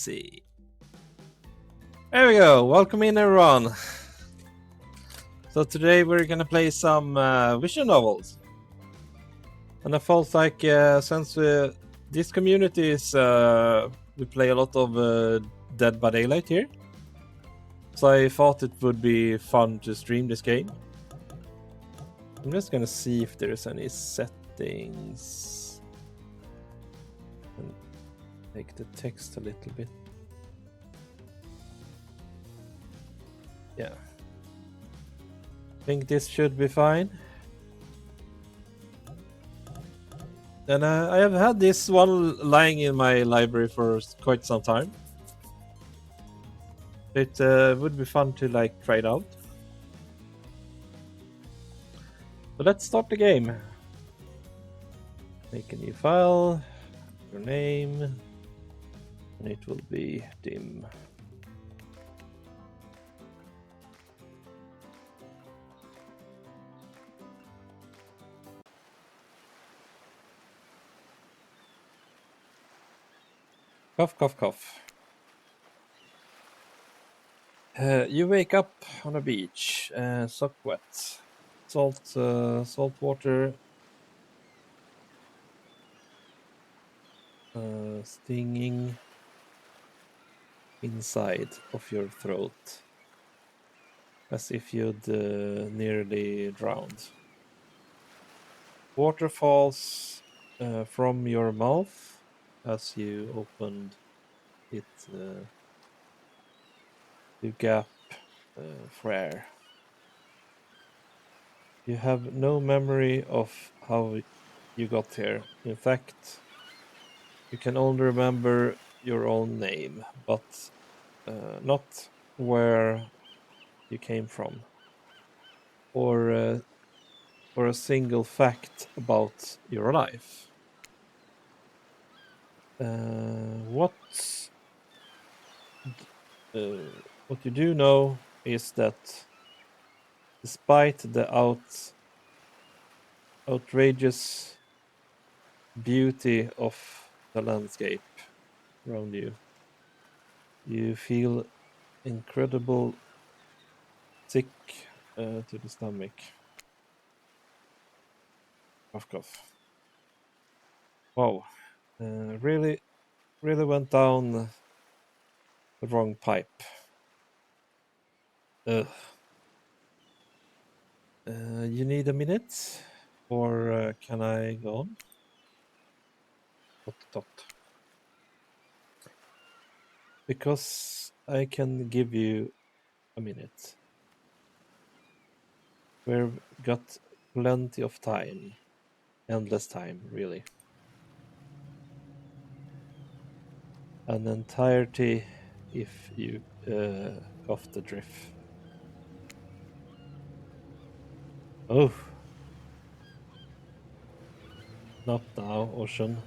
See. There we go. Welcome in, everyone. So today we're gonna play some visual novels, and I felt like since this community is we play a lot of Dead by Daylight here, so I thought it would be fun to stream this game. I'm just gonna see if there's any settings. And make the text a little bit. Yeah. I think this should be fine. And I have had this one lying in my library for quite some time. It would be fun to try it out. So let's start the game. Make a new file, your name, and it will be dim. Cough, cough, cough. You wake up on a beach, sock wet, salt water, stinging inside of your throat, as if you'd nearly drowned. Water falls from your mouth as you opened it to gap for air. You have no memory of how you got here. In fact, you can only remember your own name, but not where you came from, or a single fact about your life. What you do know is that despite the outrageous beauty of the landscape around you, you feel incredible sick to the stomach. Cough, cough. Wow, really went down the wrong pipe. Ugh. You need a minute, or can I go on? Dot. Because I can give you a minute. We've got plenty of time. Endless time, really. An entirety if you off the drift. Oh. Not now, Ocean.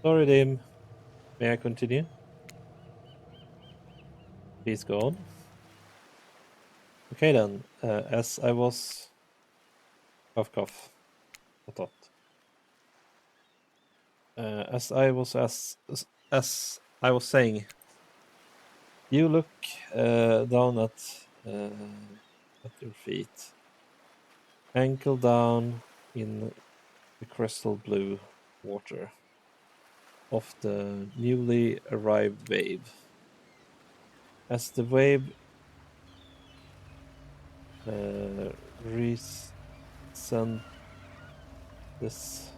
Sorry, Dim. May I continue? Please go on. Okay then, as I was... Cough. Dot. As I was saying, you look down at your feet, ankle down in the crystal blue water of the newly arrived wave. As the wave rescends this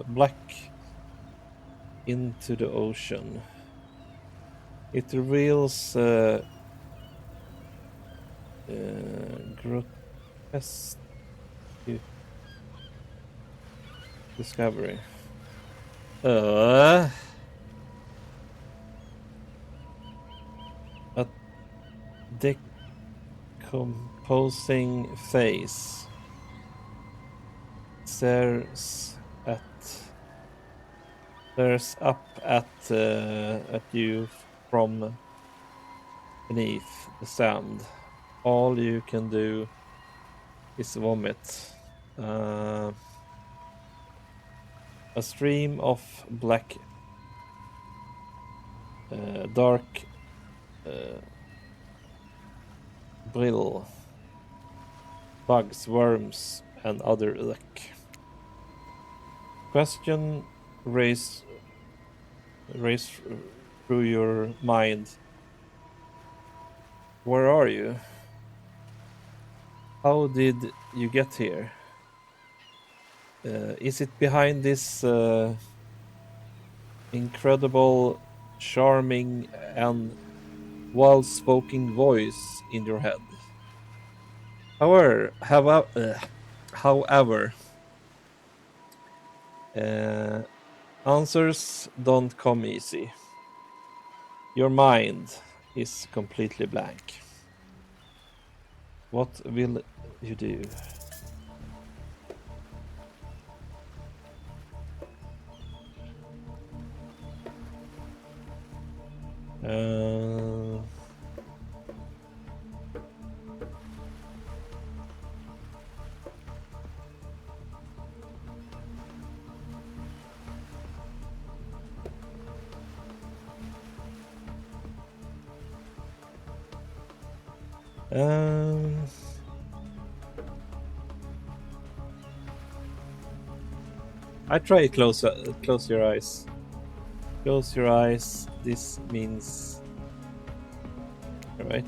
black into the ocean. It reveals grotesque discovery. A decomposing face stares up at you from beneath the sand. All you can do is vomit. A stream of black, dark brill, bugs, worms, and other ilk. Question race through your mind. Where are you? How did you get here? Is it behind this incredible, charming, and well-spoken voice in your head? However, answers don't come easy. Your mind is completely blank. What will you do? Uh, um, I try close your eyes. Close your eyes. This means, right?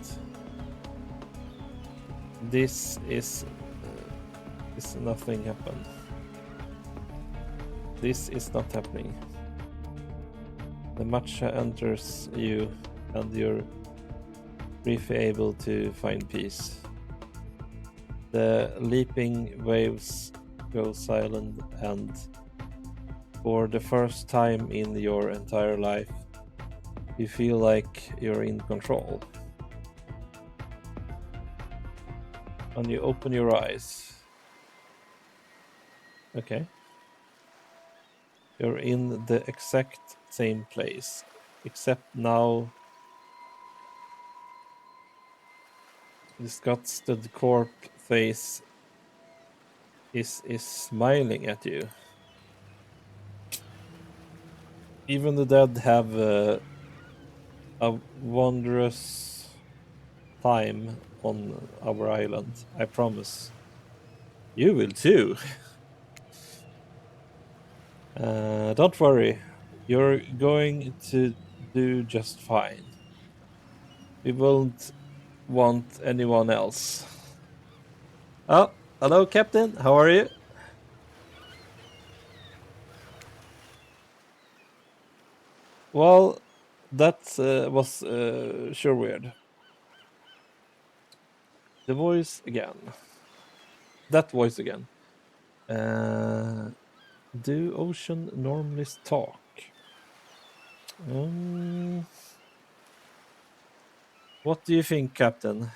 This is nothing happened. This is not happening. The matcha enters you, and you're briefly able to find peace. The leaping waves go silent, and for the first time in your entire life, you feel like you're in control. And you open your eyes. Okay. You're in the exact same place, except now the disgusted corpse face is smiling at you. Even the dead have a wondrous time on our island, I promise. You will too. Don't worry, you're going to do just fine. We won't want anyone else. Oh, hello, Captain. How are you? Well, that was sure weird. The voice again. That voice again. Do ocean normally talk? What do you think, Captain?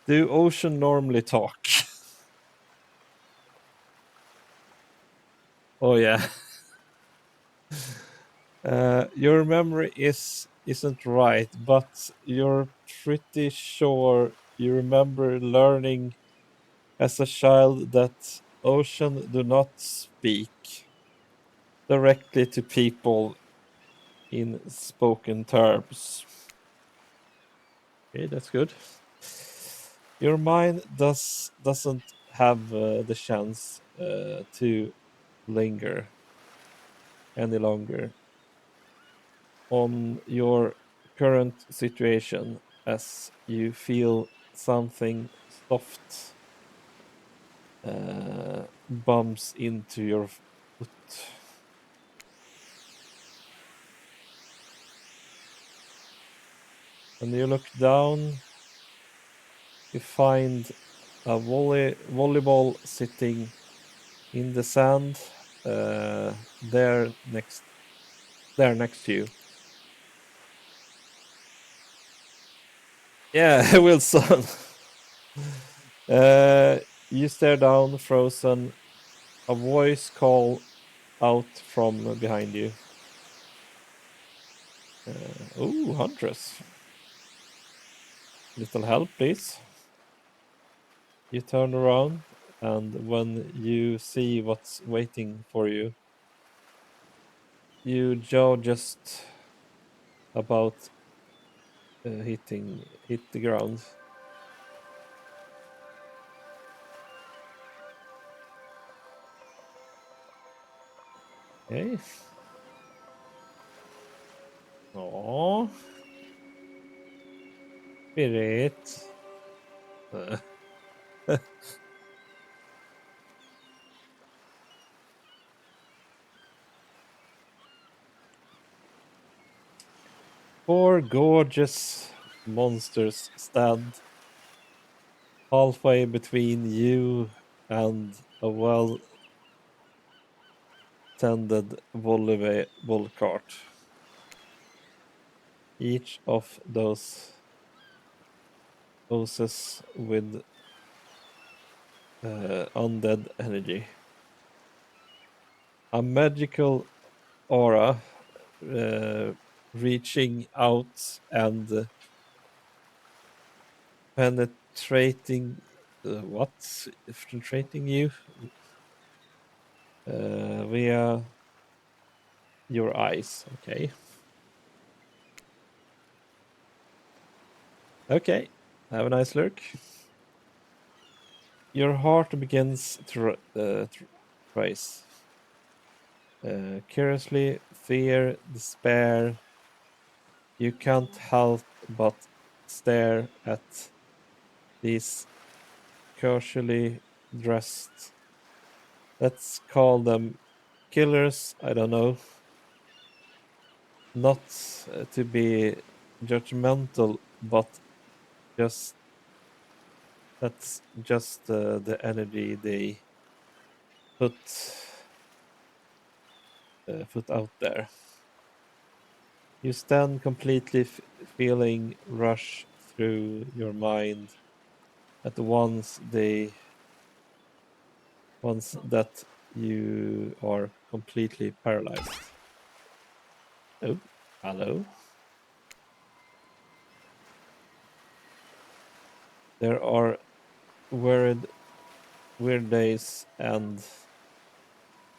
Do ocean normally talk? Oh yeah. Your memory isn't right, but you're pretty sure you remember learning as a child that ocean do not speak directly to people in spoken terms. Okay, that's good. Your mind doesn't have the chance to linger any longer on your current situation as you feel something soft bumps into your foot. When you look down, you find a volleyball sitting in the sand there next to you. Yeah, Wilson. You stare down, frozen. A voice call out from behind you. Huntress. Little help, please. You turn around, and when you see what's waiting for you, your jaw just about hit the ground. Okay. Aww. Spirit. Uh, Four gorgeous monsters stand halfway between you and a well-tended volley cart. Each of those poses with undead energy. A magical aura reaching out and penetrating what? Penetrating you via your eyes. Okay. Okay. Have a nice look. Your heart begins to race. Curiously, fear, despair. You can't help but stare at these casually dressed. Let's call them killers. I don't know. Not to be judgmental, but just that's just the energy they put put out there. You stand completely feeling rush through your mind at once that you are completely paralyzed. Oh, hello. There are weird days, and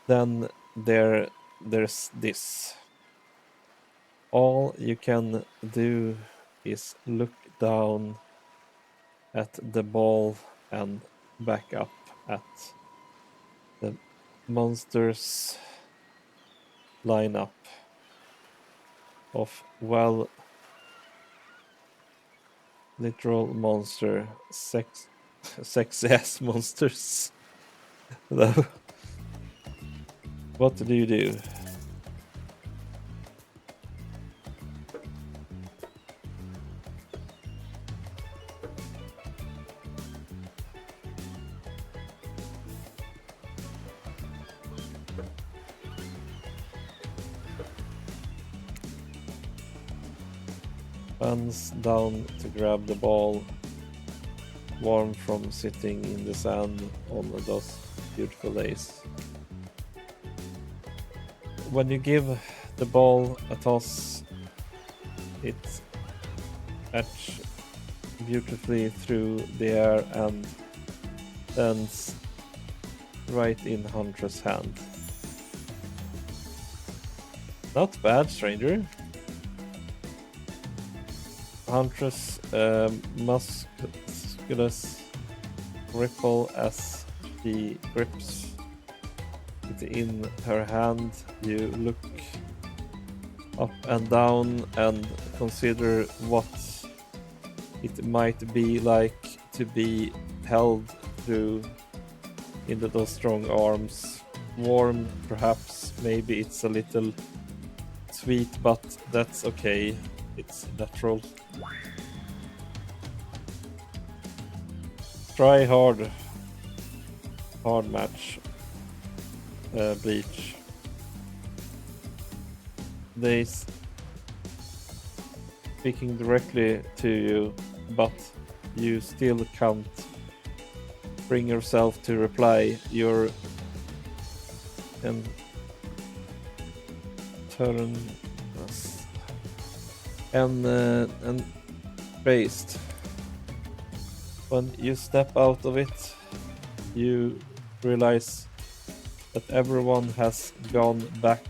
then there's this. All you can do is look down at the ball and back up at the monsters lineup of, well, literal monster sexy ass monsters. Though, what do you do? Hands down to grab the ball, warm from sitting in the sand on those beautiful days. When you give the ball a toss, it arches beautifully through the air and lands right in Huntress' hand. Not bad, stranger. Huntress musculus ripple as she grips it in her hand. You look up and down and consider what it might be like to be held through into those strong arms. Warm, perhaps, maybe it's a little sweet, but that's okay. It's natural. Try hard match. Bleach. They speaking directly to you, but you still can't bring yourself to reply. You're and turn and based. When you step out of it, you realize that everyone has gone back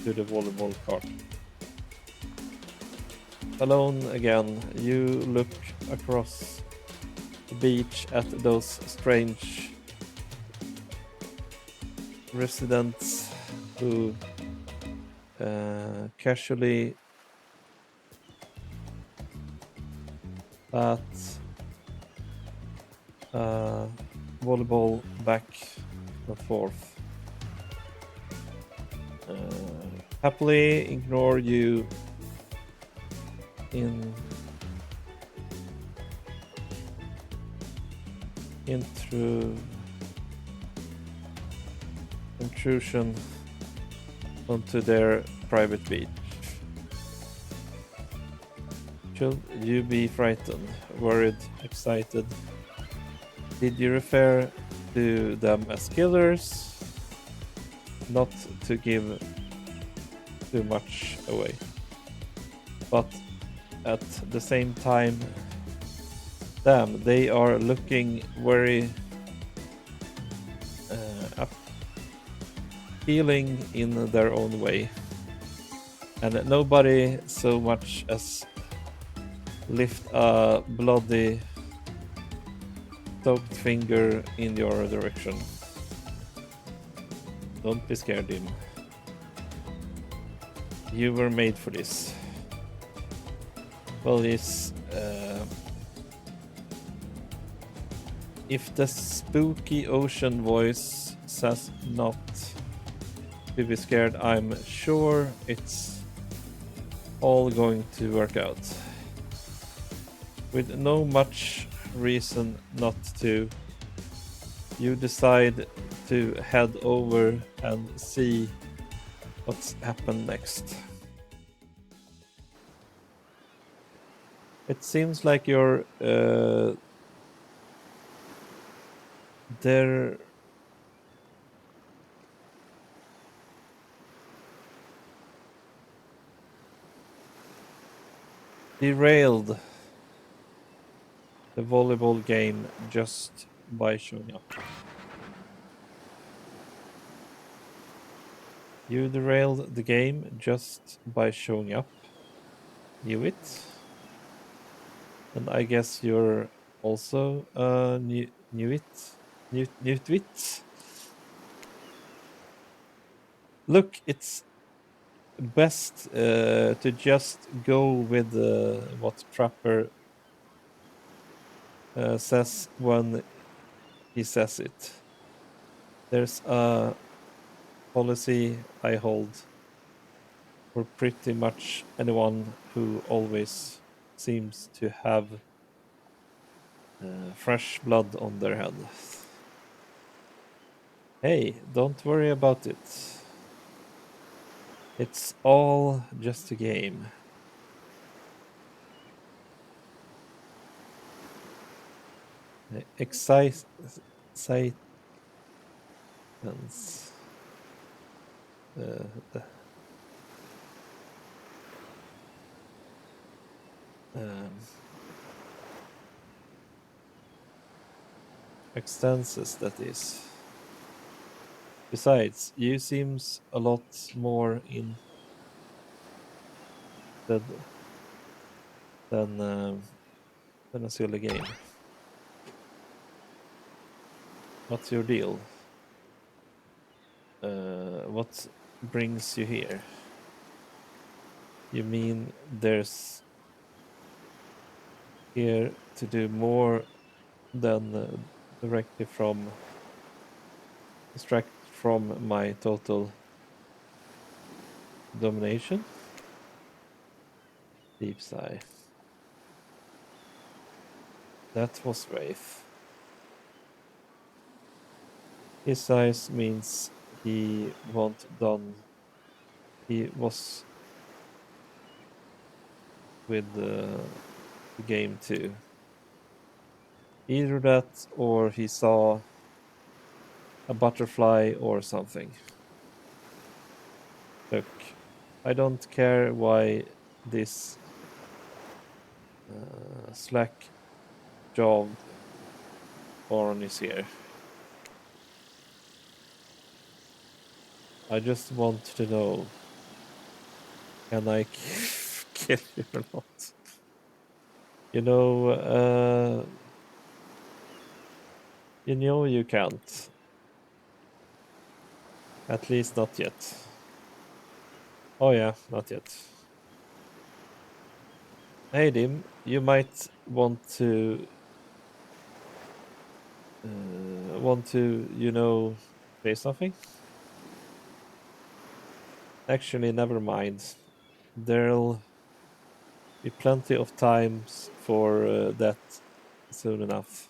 to the volleyball court. Alone again, you look across the beach at those strange residents who casually at volleyball back and forth. Happily ignore you intrusion onto their private beach. Should you be frightened, worried, excited? Did you refer to them as killers? Not to give too much away. But at the same time, damn, they are looking very appealing in their own way. And nobody so much as lift a bloody soaked finger in your direction. Don't be scared, Dim. You were made for this. Well, yes. If the spooky ocean voice says not to be scared, I'm sure it's all going to work out. With no much reason not to, you decide to head over and see what's happened next. It seems like you're there. Derailed the volleyball game just by showing up. You derailed the game just by showing up. Knew it. And I guess you're also knew it. Look, it's best to just go with what Trapper says when he says it. There's a policy I hold for pretty much anyone who always seems to have fresh blood on their head. Hey, don't worry about it. It's all just a game. Excitance. Extenses, that is. Besides, you seems a lot more in than a silly game. What's your deal? What brings you here? You mean there's here to do more than distract from my total domination? Deep sigh. That was Wraith. His size means he won't done. He was with the game too. Either that or he saw a butterfly or something. Look, I don't care why this slack-jawed Oron is here. I just want to know, can I kill you or not? You know you can't. At least not yet. Oh yeah, not yet. Hey Dim, you might want to say something? Actually, never mind. There'll be plenty of times for that soon enough.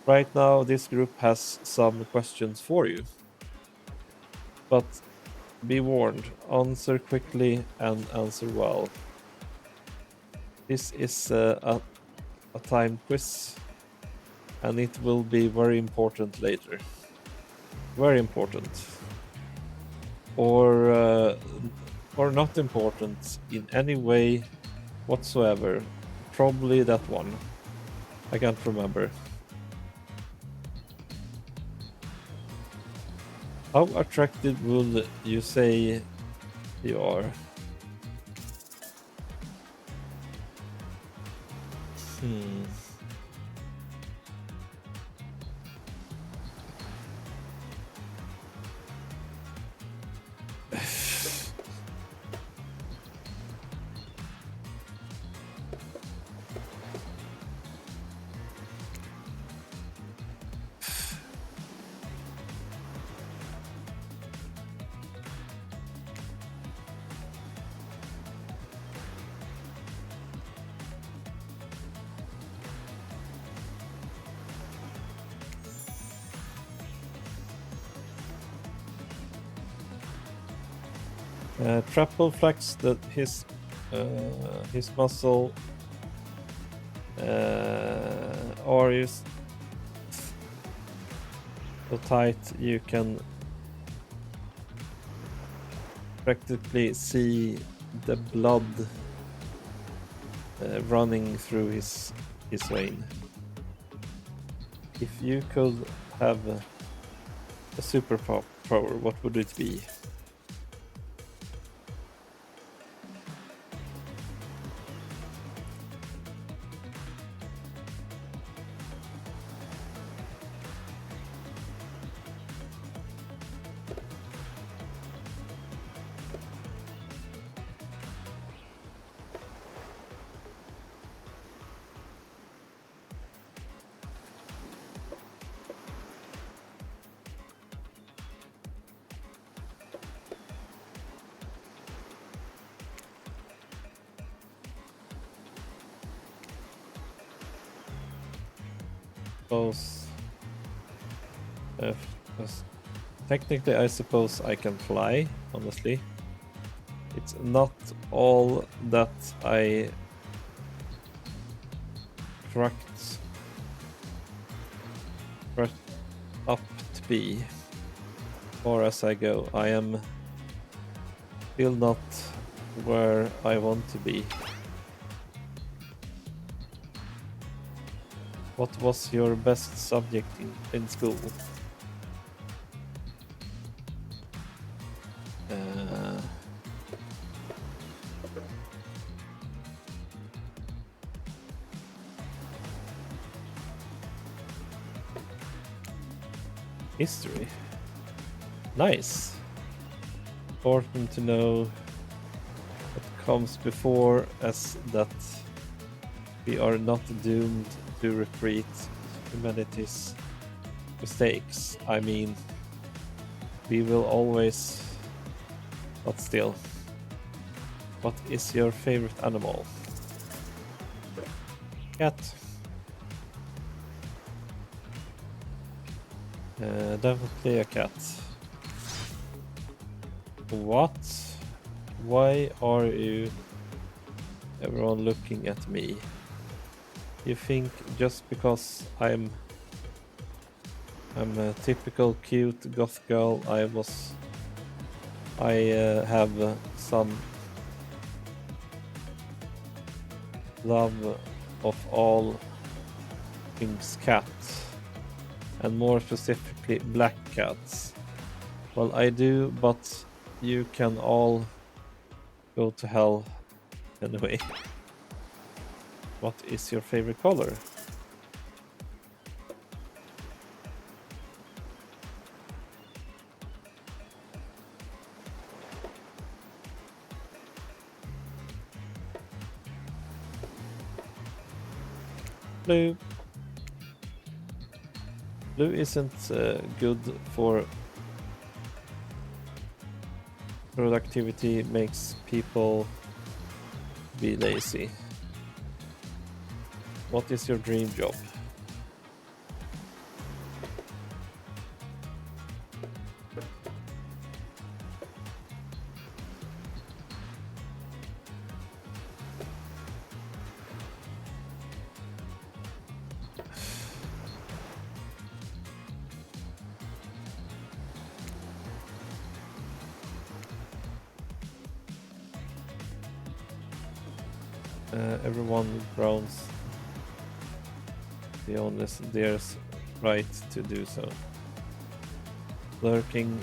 Right now, this group has some questions for you. But be warned, answer quickly and answer well. This is a time quiz, and it will be very important later. Very important. Or not important in any way whatsoever. Probably that one. I can't remember. How attractive would you say you are? Hmm. Trapple flex that his muscle or is so tight you can practically see the blood running through his vein. If you could have a superpower, what would it be? Technically, I suppose I can fly, honestly. It's not all that I cracked up to be. Or as I go, I am still not where I want to be. What was your best subject in school? History. Nice. Important to know what comes before, as that we are not doomed to repeat humanity's mistakes. I mean, we will always, but still. What is your favorite animal? Cat. Definitely a cat. What? Why are you everyone looking at me? You think just because I'm a typical cute goth girl, I have some love of all King's cat, and more specifically black cats. Well, I do, but you can all go to hell anyway. What is your favorite color? Blue. Blue isn't good for productivity, makes people be lazy. What is your dream job? Everyone grounds the honest dares right to do so. Lurking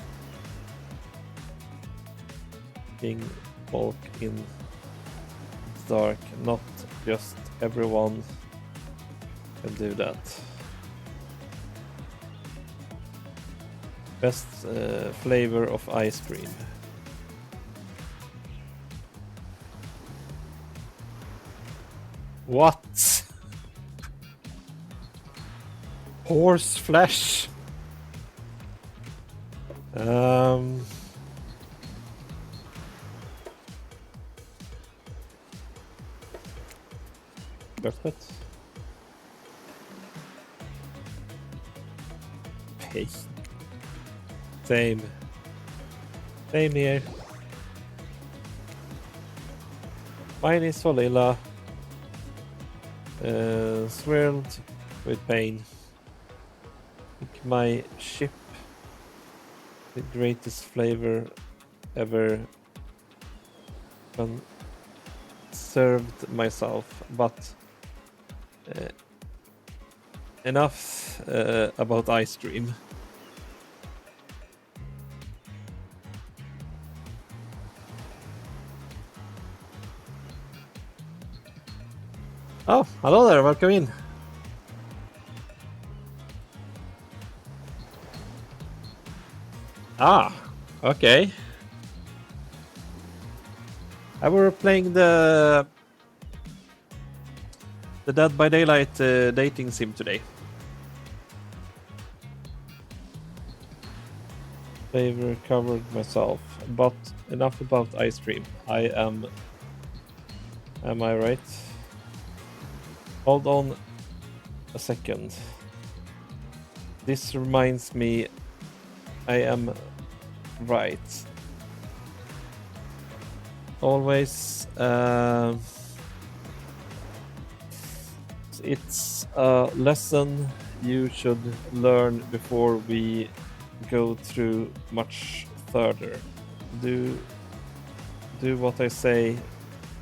king bulk in dark, not just everyone can do that. Best flavor of ice cream. What? Horse flesh? Perfect. Hey. Same here. Mine is vanilla. Swirled with pain. Make my ship the greatest flavor ever served myself, but enough about ice cream. Oh, hello there, welcome in. Ah, okay. I were playing the Dead by Daylight dating sim today. Flavor covered myself, but enough about ice cream. Am I right? Hold on a second. This reminds me, I am right. Always, it's a lesson you should learn before we go through much further. Do what I say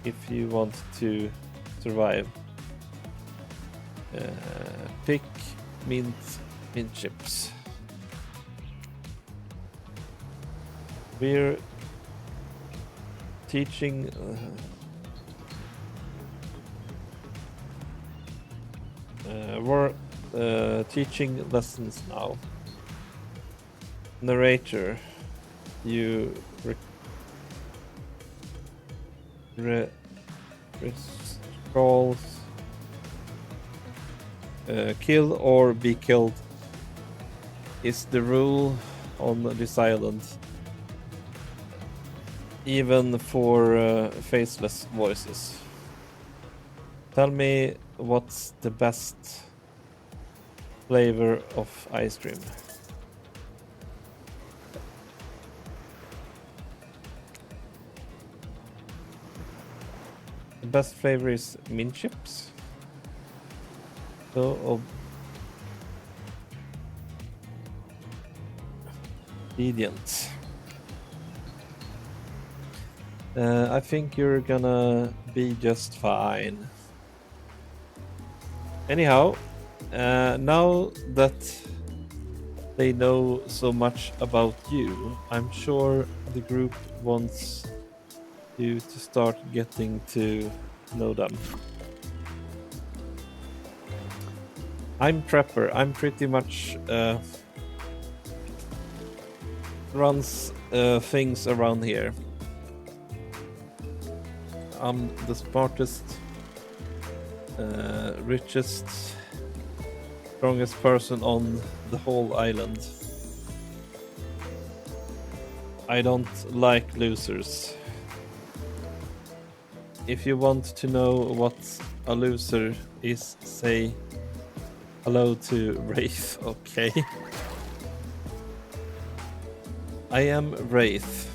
if you want to survive. Pick mint chips. We're teaching teaching lessons now. Narrator, you scrolls. Kill or be killed is the rule on this island, even for faceless voices. Tell me what's the best flavor of ice cream? The best flavor is mint chips. So obedient. I think you're gonna be just fine. Anyhow, Now that they know so much about you, I'm sure the group wants you to start getting to know them. I'm Trapper. I'm pretty much runs things around here. I'm the smartest, richest, strongest person on the whole island. I don't like losers. If you want to know what a loser is, say hello to Wraith, okay? I am Wraith.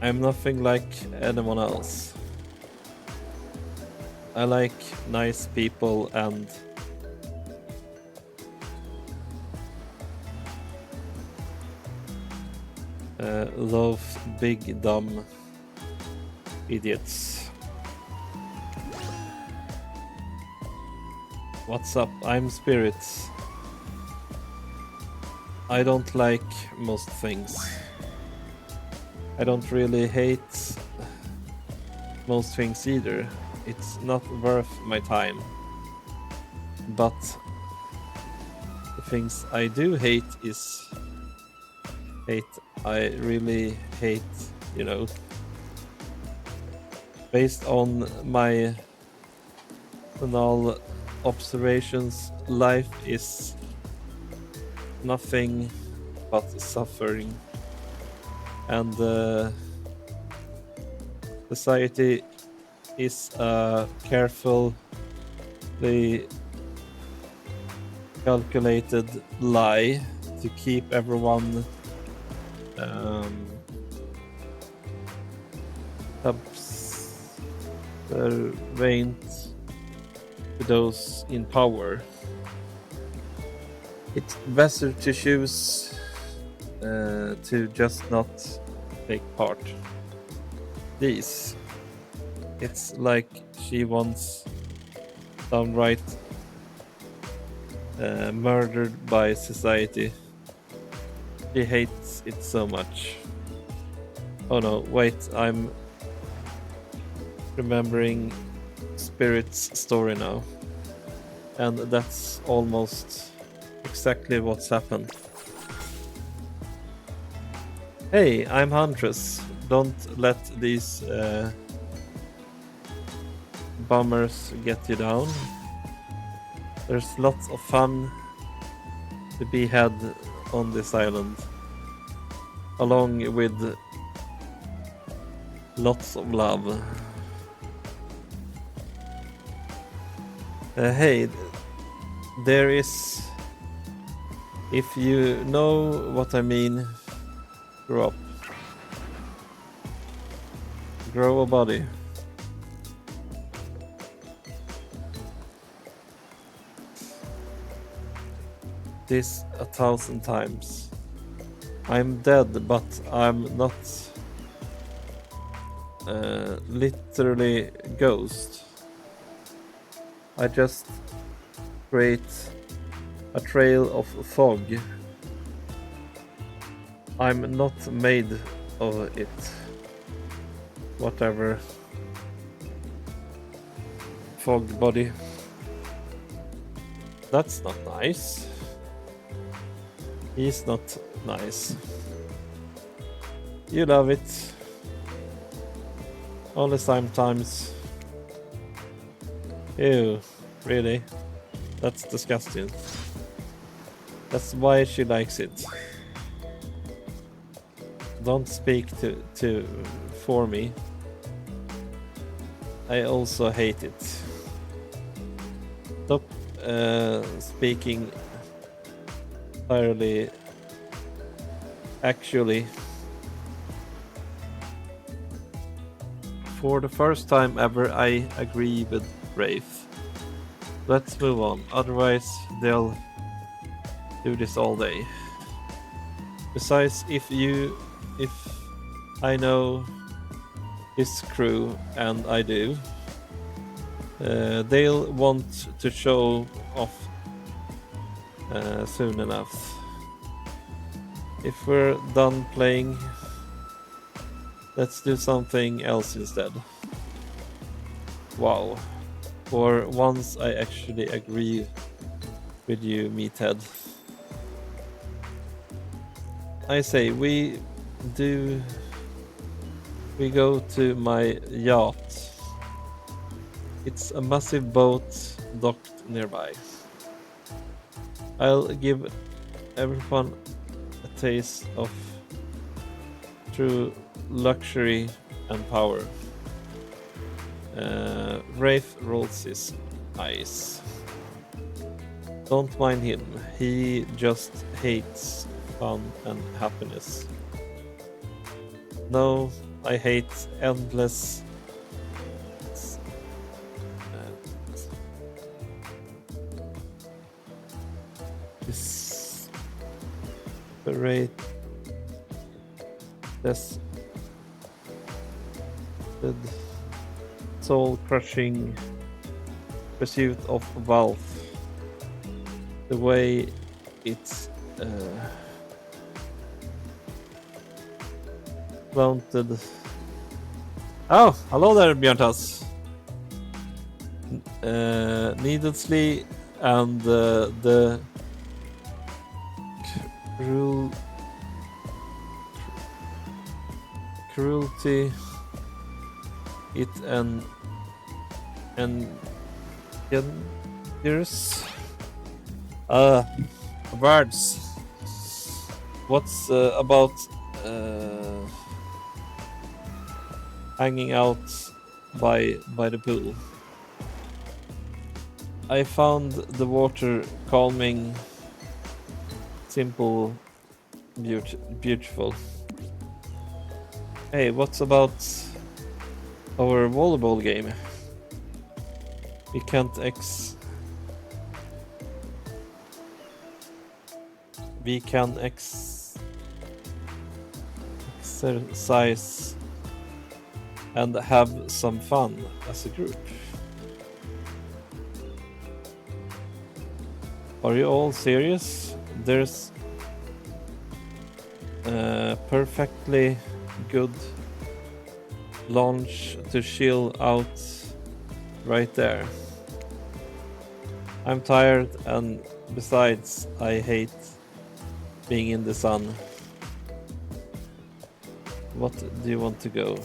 I'm nothing like anyone else. I like nice people and love big dumb idiots. What's up? I'm Spirits. I don't like most things. I don't really hate most things either. It's not worth my time. But the things I do hate is hate. I really hate, you know. Based on my personal observations, life is nothing but suffering, and society is a carefully calculated lie to keep everyone subservient to those in power. It's better to choose to just not take part. This, it's like she wants downright murdered by society. She hates it so much. Oh no, wait, I'm remembering Spirit's story now. And that's almost exactly what's happened. Hey, I'm Huntress. Don't let these bummers get you down. There's lots of fun to be had on this island, along with lots of love. Hey, there is, if you know what I mean, grow up. Grow a body. This 1,000 times. I'm dead, but I'm not literally ghost. I just create a trail of fog. I'm not made of it. Whatever. Fog body. That's not nice. He's not nice. You love it. Only sometimes. Ew, really? That's disgusting. That's why she likes it. Don't speak for me. I also hate it. Stop speaking entirely. Actually, for the first time ever, I agree with Wraith. Let's move on, otherwise they'll do this all day. Besides, if I know his crew, and I do, they'll want to show off soon enough. If we're done playing, let's do something else instead. Wow. For once I actually agree with you, Meathead. I say we go to my yacht. It's a massive boat docked nearby. I'll give everyone a taste of true luxury and power. Rafe rolls his eyes. Don't mind him, he just hates fun and happiness. No, I hate endless desperate soul-crushing pursuit of wealth. The way it's planted. Oh, hello there, Björntas. Needlessly and the cruelty it and there's words. What's about hanging out by the pool? I found the water calming, simple, beautiful. Hey, what's about our volleyball game? We can't exercise and have some fun as a group. Are you all serious? There's a perfectly good launch to chill out right there. I'm tired, and besides, I hate being in the sun. What do you want to go?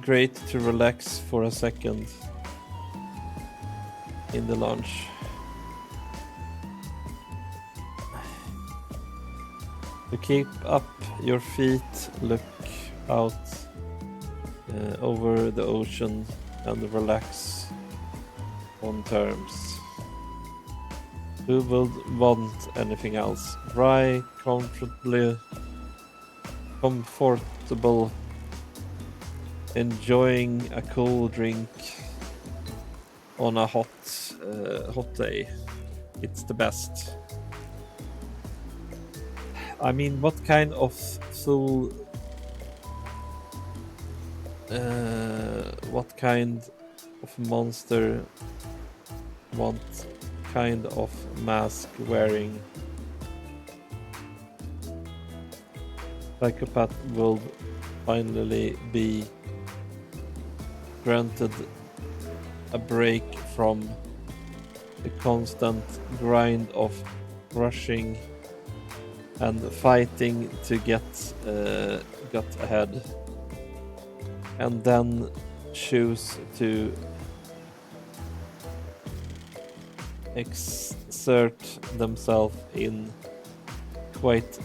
Great to relax for a second in the launch. To keep up your feet, look out over the ocean and relax on terms. Who would want anything else? Dry, comfortable, enjoying a cool drink on a hot day. It's the best. I mean, what kind of fool? What kind of monster? What kind of mask wearing psychopath will finally be granted a break from the constant grind of rushing and fighting to get ahead, and then choose to exert themselves in, quite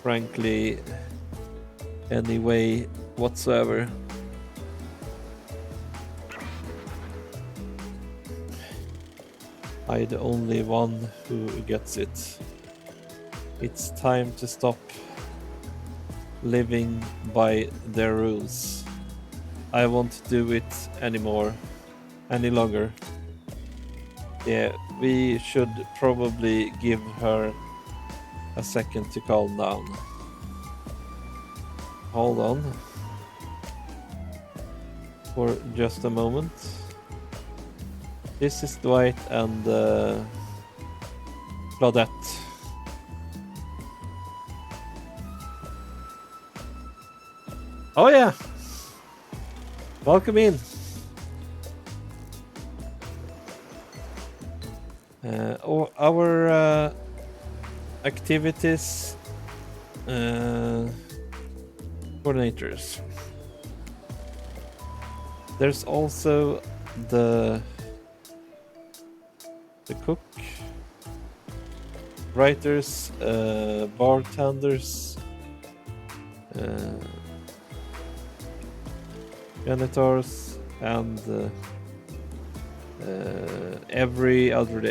frankly, any way whatsoever. I'm the only one who gets it. It's time to stop living by their rules. I won't do it any longer. Yeah, we should probably give her a second to calm down. Hold on. For just a moment. This is Dwight and Claudette. Oh yeah! Welcome in! Our activities coordinators. There's also the cook, writers, bartenders, janitors, and every other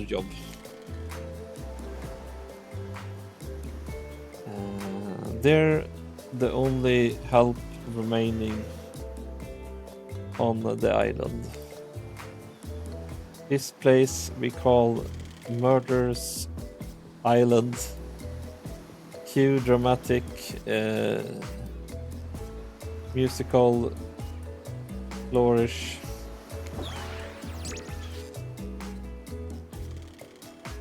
job. They're the only help remaining on the island. This place we call Murder's Island. Cue dramatic musical flourish.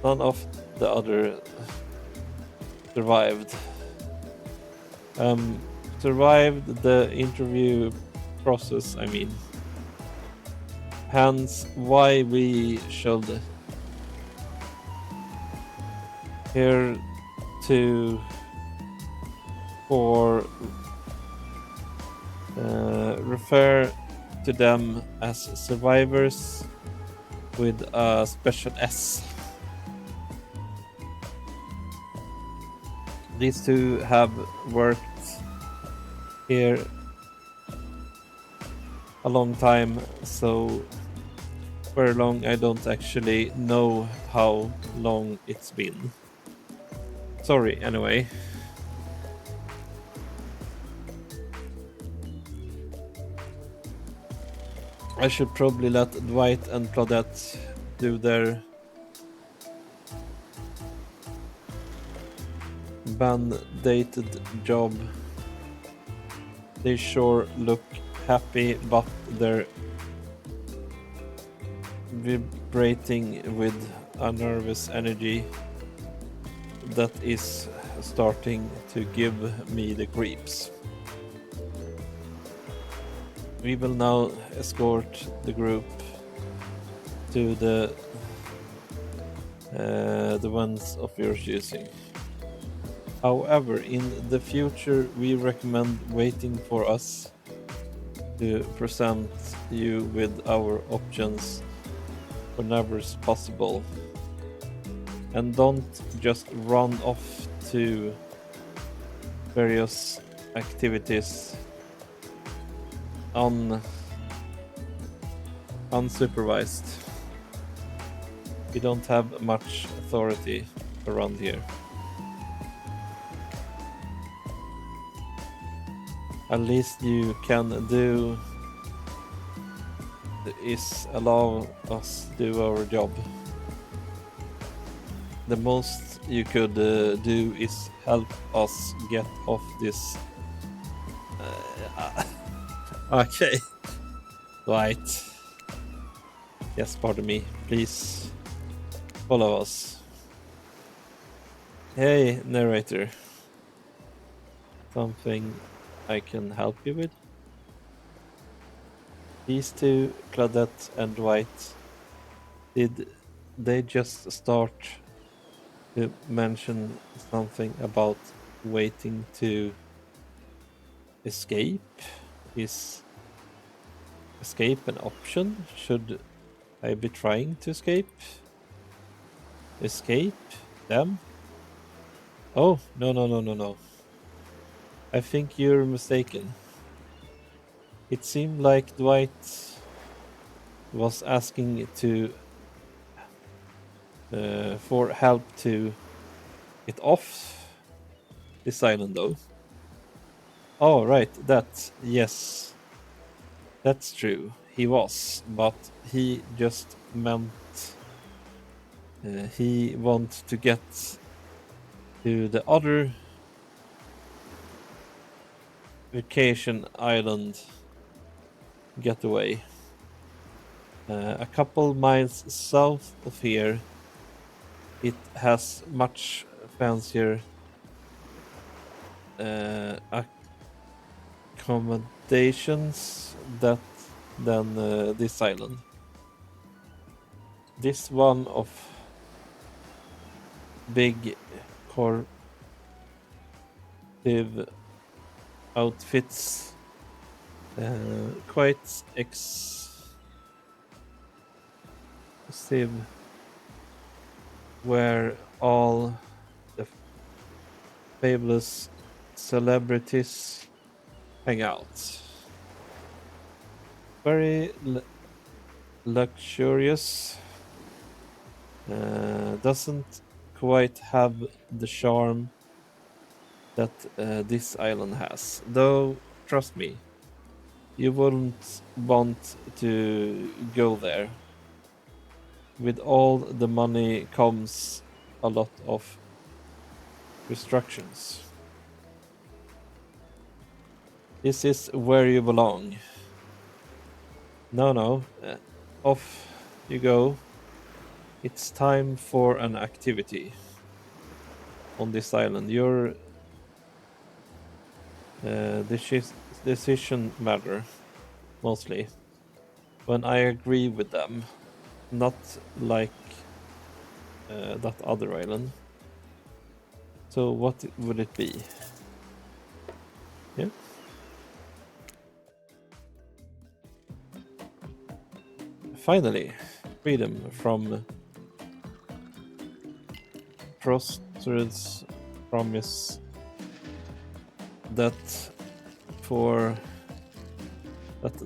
None of the other survived. Survived the interview process, I mean. Hence why we should here to refer to them as survivors with a special S. These two have worked here a long time, so very long I don't actually know how long it's been. Sorry, anyway. I should probably let Dwight and Claudette do their band-dated job. They sure look happy, but they're vibrating with a nervous energy that is starting to give me the creeps. We will now escort the group to the ones of your choosing. However, in the future, we recommend waiting for us to present you with our options whenever it's possible. And don't just run off to various activities unsupervised. We don't have much authority around here. At least you can do is allow us to do our job. The most you could do is help us get off this. Okay. Right. Yes, pardon me. Please follow us. Hey, narrator. Something I can help you with? These two, Claudette and Dwight, did they just start to mention something about waiting to escape? Is escape an option? Should I be trying to escape? Escape them? Oh, no. I think you're mistaken. It seemed like Dwight was asking for help to get off this island though. Oh, right, yes, that's true. He was, but he just meant he wants to get to the other vacation island getaway. A couple miles south of here, it has much fancier accommodations than this island. This one of big corporate outfits, quite exclusive, where all the fabulous celebrities hang out. Very luxurious. Doesn't quite have the charm that this island has. Though, trust me, you wouldn't want to go there. With all the money comes a lot of restrictions. This is where you belong. No, off you go. It's time for an activity on this island. Your decision matter mostly when I agree with them, not like that other island. So what would it be? Yeah. Finally, freedom from Proster's promise that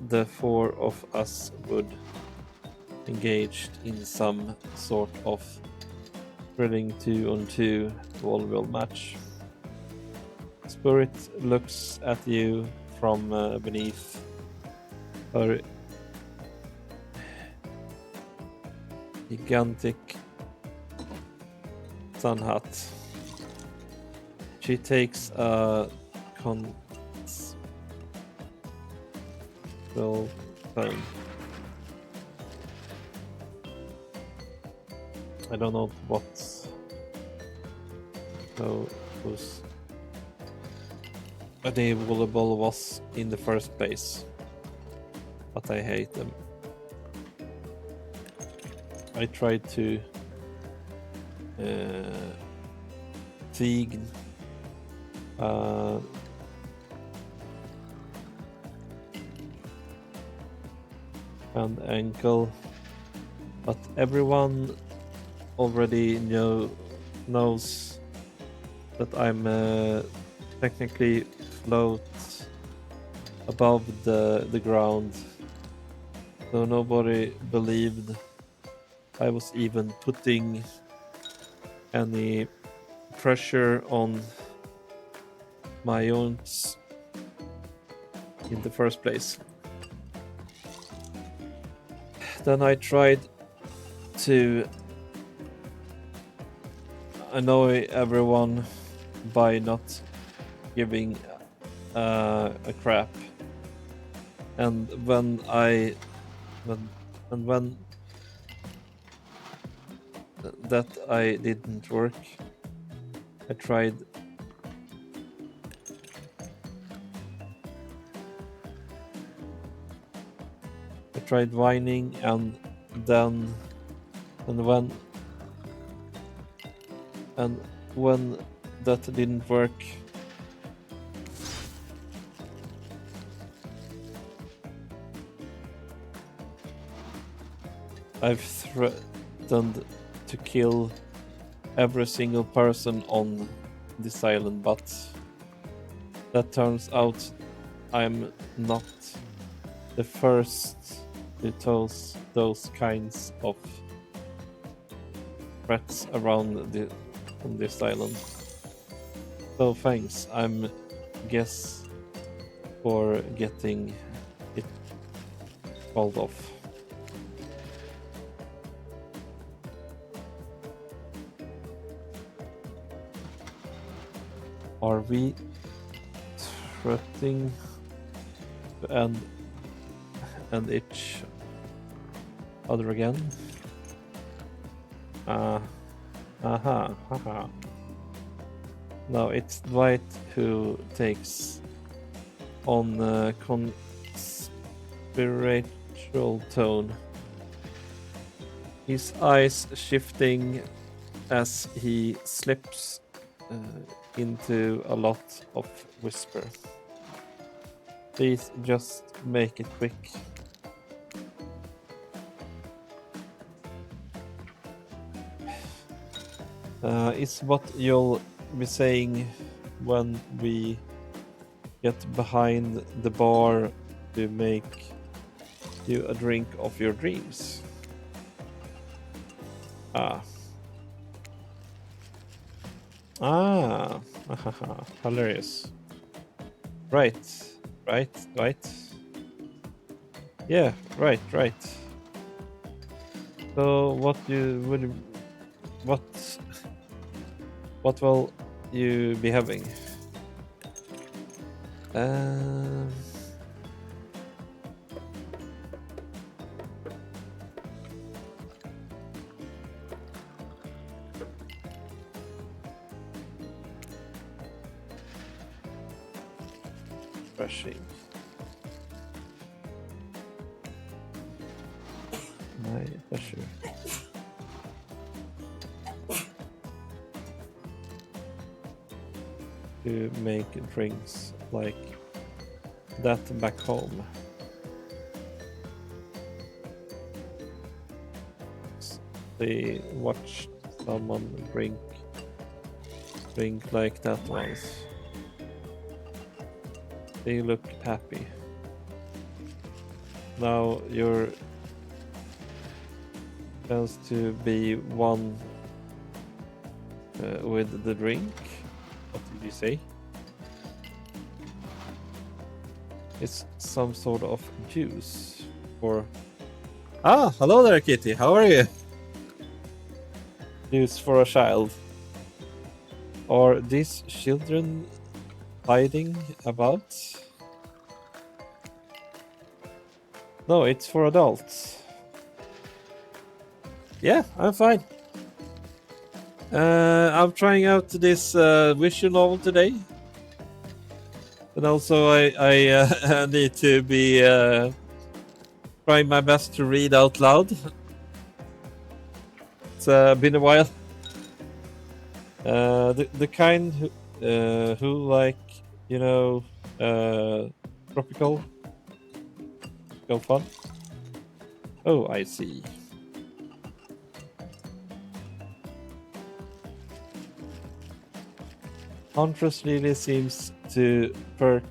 the four of us would engage in some sort of thrilling 2-on-2 volleyball match. Spirit looks at you from beneath her gigantic sun hat. She takes a control phone. I don't know what those a day volleyball was in the first place, but I hate them. I tried to Teague and ankle, but everyone already knows that I'm technically float above the ground, so nobody believed I was even putting any pressure on my own in the first place. Then I tried to annoy everyone by not giving a crap, and when that I didn't work, I tried whining, and when that didn't work, I've threatened to kill every single person on this island, but that turns out I'm not the first to toss those kinds of threats around on this island. So thanks, I'm guess for getting it called off. Are we threatening to end each other again? Haha. No, it's Dwight who takes on a conspiratorial tone. His eyes shifting as he slips into a lot of whisper. Please just make it quick. It's what you'll be saying when we get behind the bar to make you a drink of your dreams. Hilarious. Right. Yeah, right. So what will you be having? Refreshing. My pleasure. To make drinks like that back home. They watched someone drink like that once. They look happy. Now you're supposed to be one with the drink. What did you say? It's some sort of juice or... Ah, hello there, Kitty. How are you? Juice for a child. Are these children hiding about? No, it's for adults. Yeah, I'm fine. I'm trying out this visual novel today. And also I need to be trying my best to read out loud. It's been a while. The kind who like, you know, tropical fun. Oh, I see. Huntress really seems to perk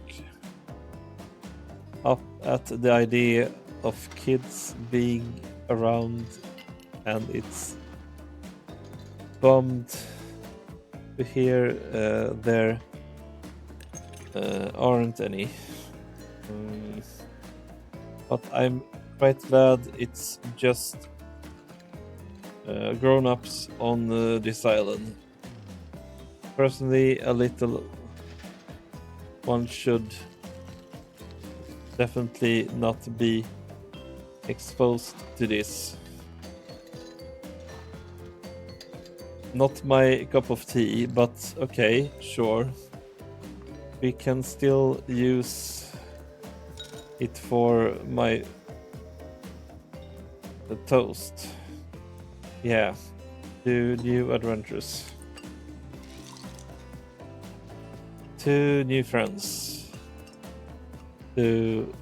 up at the idea of kids being around, and it's bummed to hear there aren't any. But I'm quite glad it's just grown-ups on this island. Personally, a little one should definitely not be exposed to this. Not my cup of tea, but okay, sure. We can still use it for my toast. Yeah, to new adventures. To new friends. To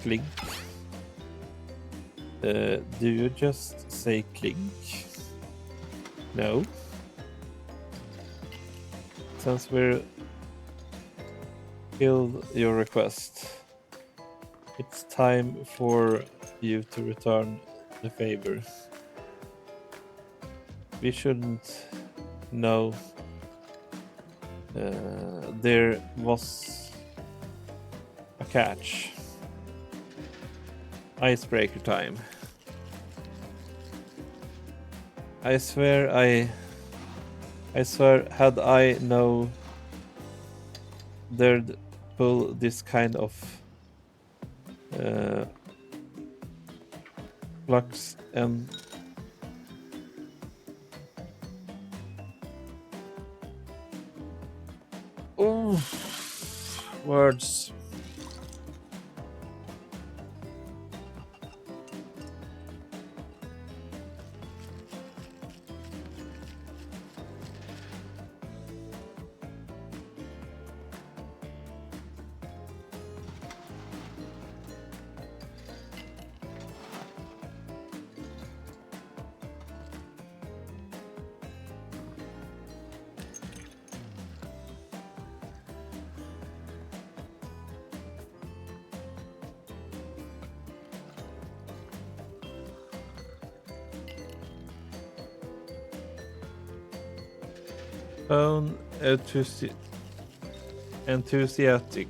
Clink. Do you just say Clink? No. Since we're filled your request, it's time for you to return the favor. We shouldn't know there was a catch. Icebreaker time. I swear, had I know they'd pull this kind of flux and words. Enthusiastic.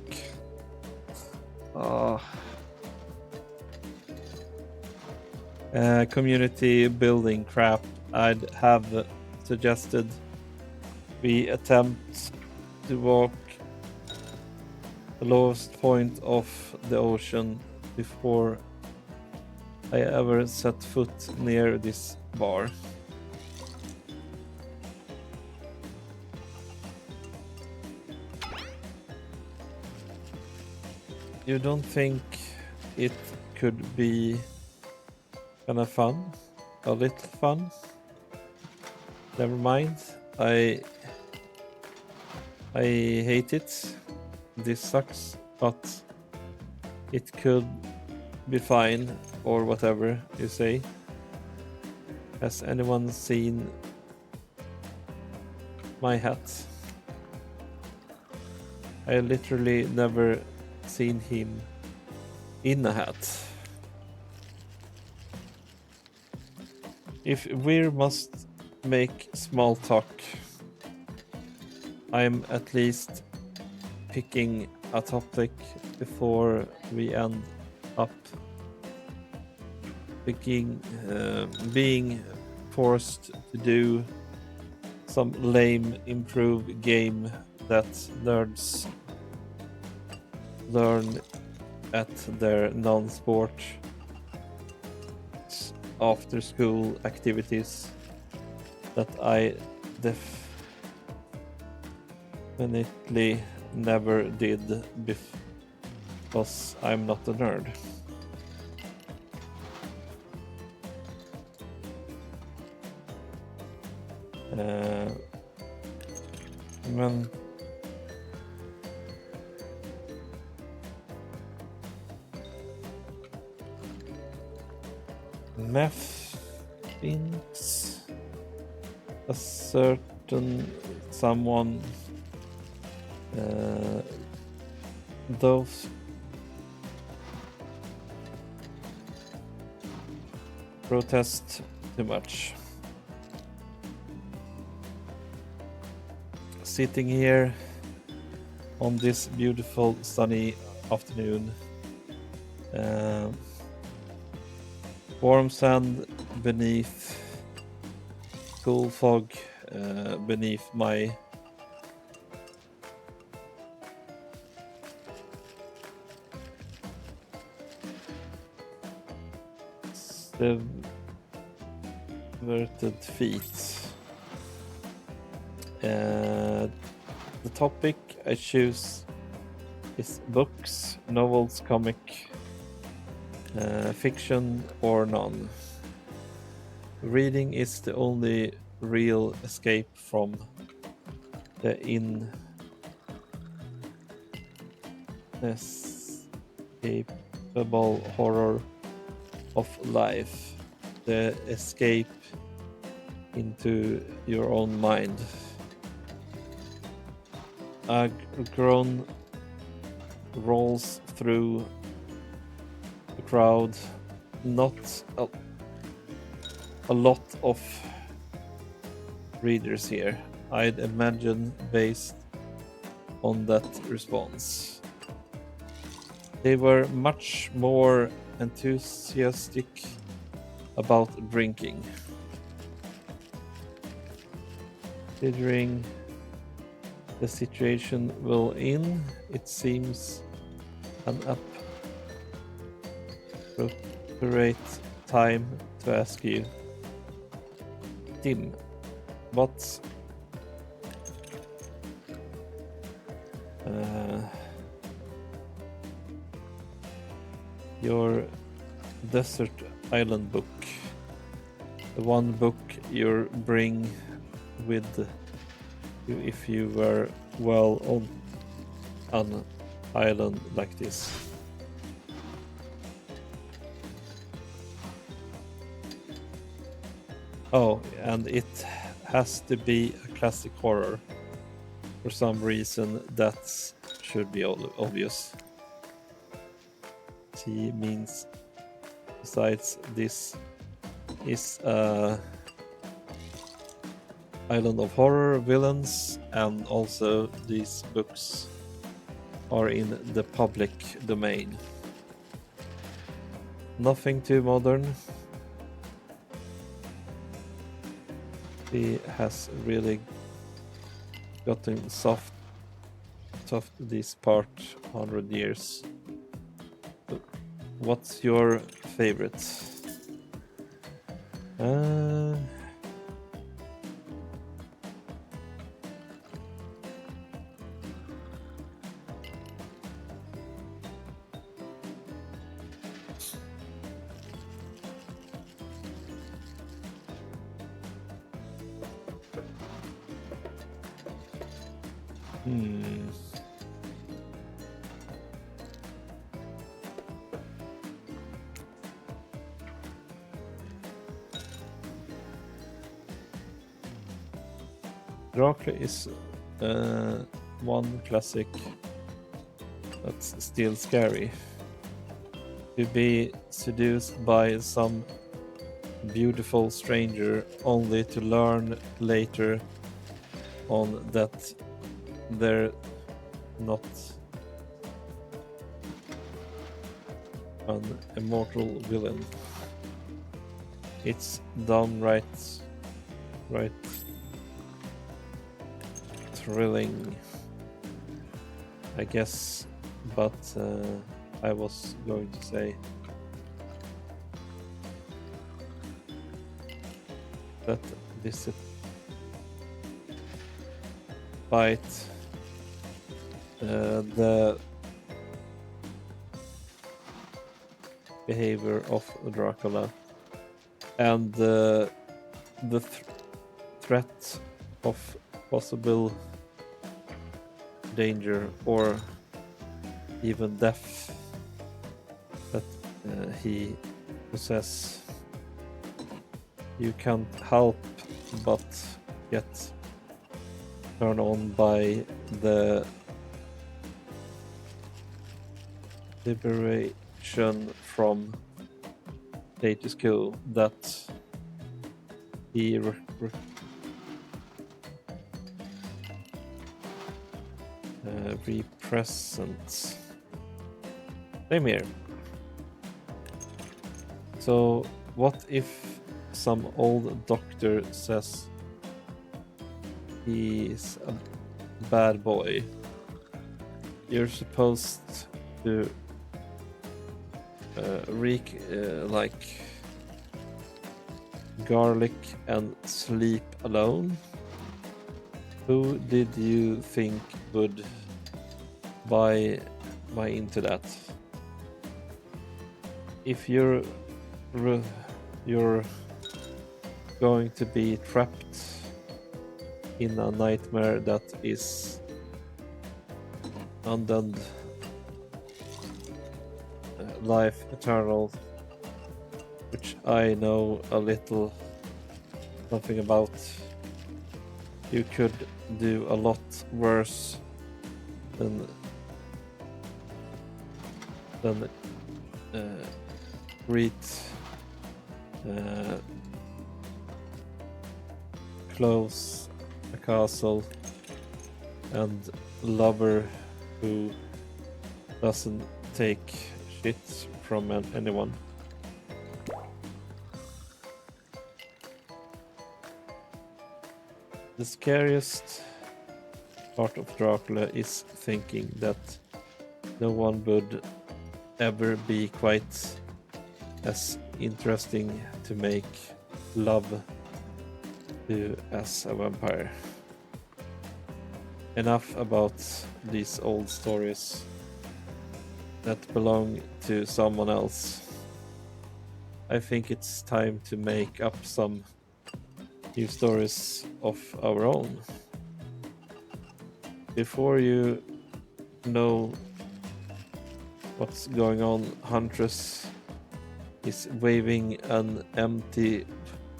Community building crap. I'd have suggested we attempt to walk the lowest point of the ocean before I ever set foot near this bar. You don't think it could be kind of fun? A little fun? Never mind. I hate it. This sucks, but it could be fine, or whatever you say. Has anyone seen my hat? I literally never seen him in a hat. If we must make small talk, I'm at least picking a topic before we end up being forced to do some lame improve game that nerds learn at their non-sport after school activities that I definitely never did because I'm not a nerd. Men Meth thinks a certain someone those protest too much. Sitting here on this beautiful sunny afternoon, warm sand beneath, cool fog beneath my inverted feet. The topic I choose is books, novels, comic, fiction or none. Reading is the only real escape from the inescapable horror of life, the escape into your own mind. A groan rolls through the crowd. Not a lot of readers here. I'd imagine based on that response. They were much more enthusiastic about drinking. Considering the situation we're in, it seems an appropriate time to ask you, Tim, what's your desert island book? The one book you bring with you if you were well on an island like this. Oh, and it has to be a classic horror. For some reason, that should be obvious. T means besides this is a island of horror villains, and also these books are in the public domain. Nothing too modern. He has really gotten soft this part 100 years. What's your favorite? Dracula is one classic that's still scary. To be seduced by some beautiful stranger only to learn later on that they're not an immortal villain. It's downright thrilling, I guess, but I was going to say that despite the behavior of Dracula and the threat of possible danger or even death that he possesses, you can't help but get turned on by the liberation from status quo that he represents. Same here. So what if some old doctor says he's a bad boy? You're supposed to reek like garlic and sleep alone? Who did you think would buy into that? If you're going to be trapped in a nightmare that is undead, life eternal, which I know a little something about, you could do a lot worse than read close a castle, and lover who doesn't take shit from anyone. The scariest part of Dracula is thinking that no one would ever be quite as interesting to make love to as a vampire. Enough about these old stories that belong to someone else. I think it's time to make up some new stories of our own. Before you know what's going on, Huntress is waving an empty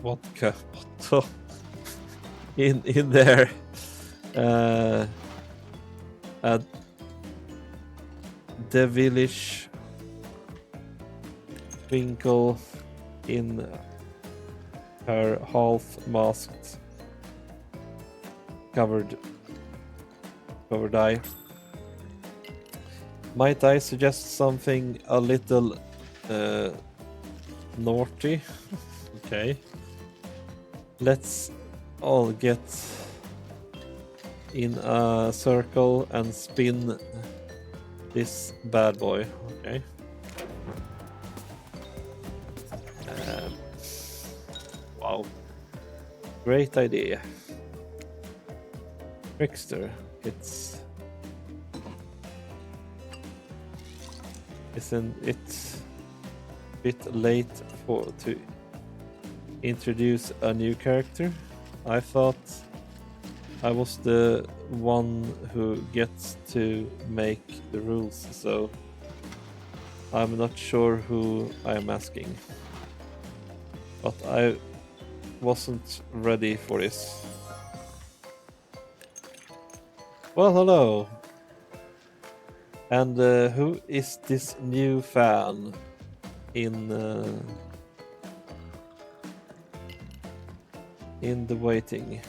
vodka bottle in there. A devilish twinkle in her half-masked covered eye. Might I suggest something a little naughty? Okay. Let's all get in a circle and spin this bad boy. Okay. Wow. Great idea. Trickster. Isn't it a bit late to introduce a new character? I thought I was the one who gets to make the rules, so I'm not sure who I'm asking. But I wasn't ready for this. Well, hello. And who is this new fan in the waiting?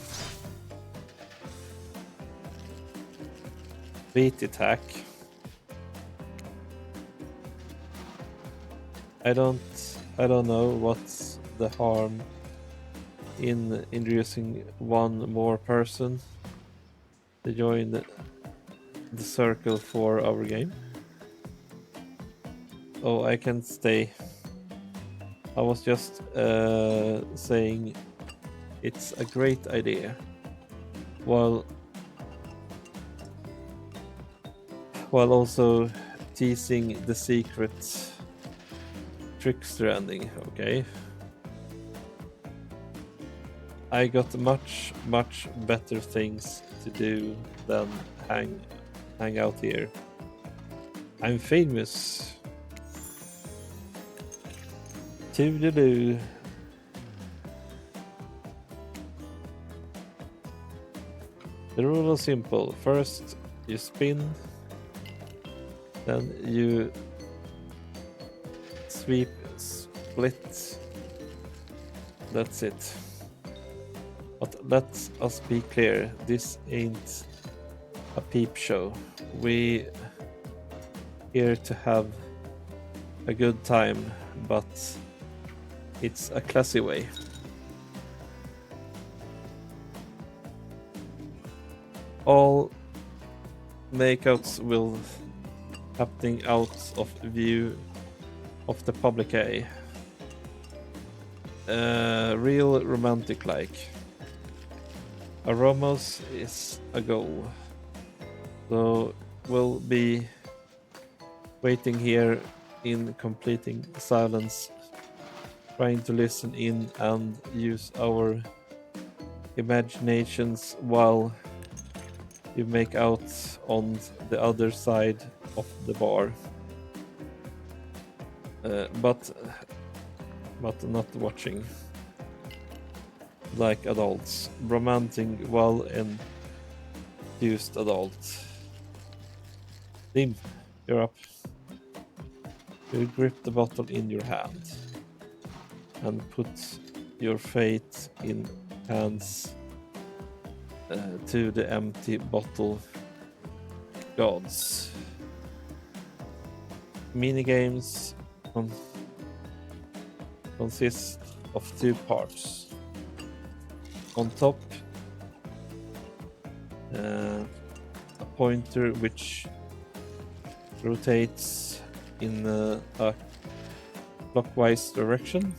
Beat attack. I don't know what's the harm in introducing one more person to join the circle for our game. Oh, I can stay. I was just saying it's a great idea. While also teasing the secret trickster ending, okay? I got much better things to do than hang out here. I'm famous. Toodaloo. The rule is simple. First you spin, then you sweep, split. That's it. But let us be clear, this ain't a peep show. We here to have a good time, but it's a classy way. All makeouts will happening out of view of the public eye. Real romantic like. A romance is a goal. So we'll be waiting here in completing silence, trying to listen in and use our imaginations while you make out on the other side of the bar. But not watching like adults, romantic while enthused adult. Dim, you're up. You grip the bottle in your hand and put your fate in hands to the empty bottle gods. Minigames consist of 2 parts. On top, a pointer which rotates in a clockwise direction,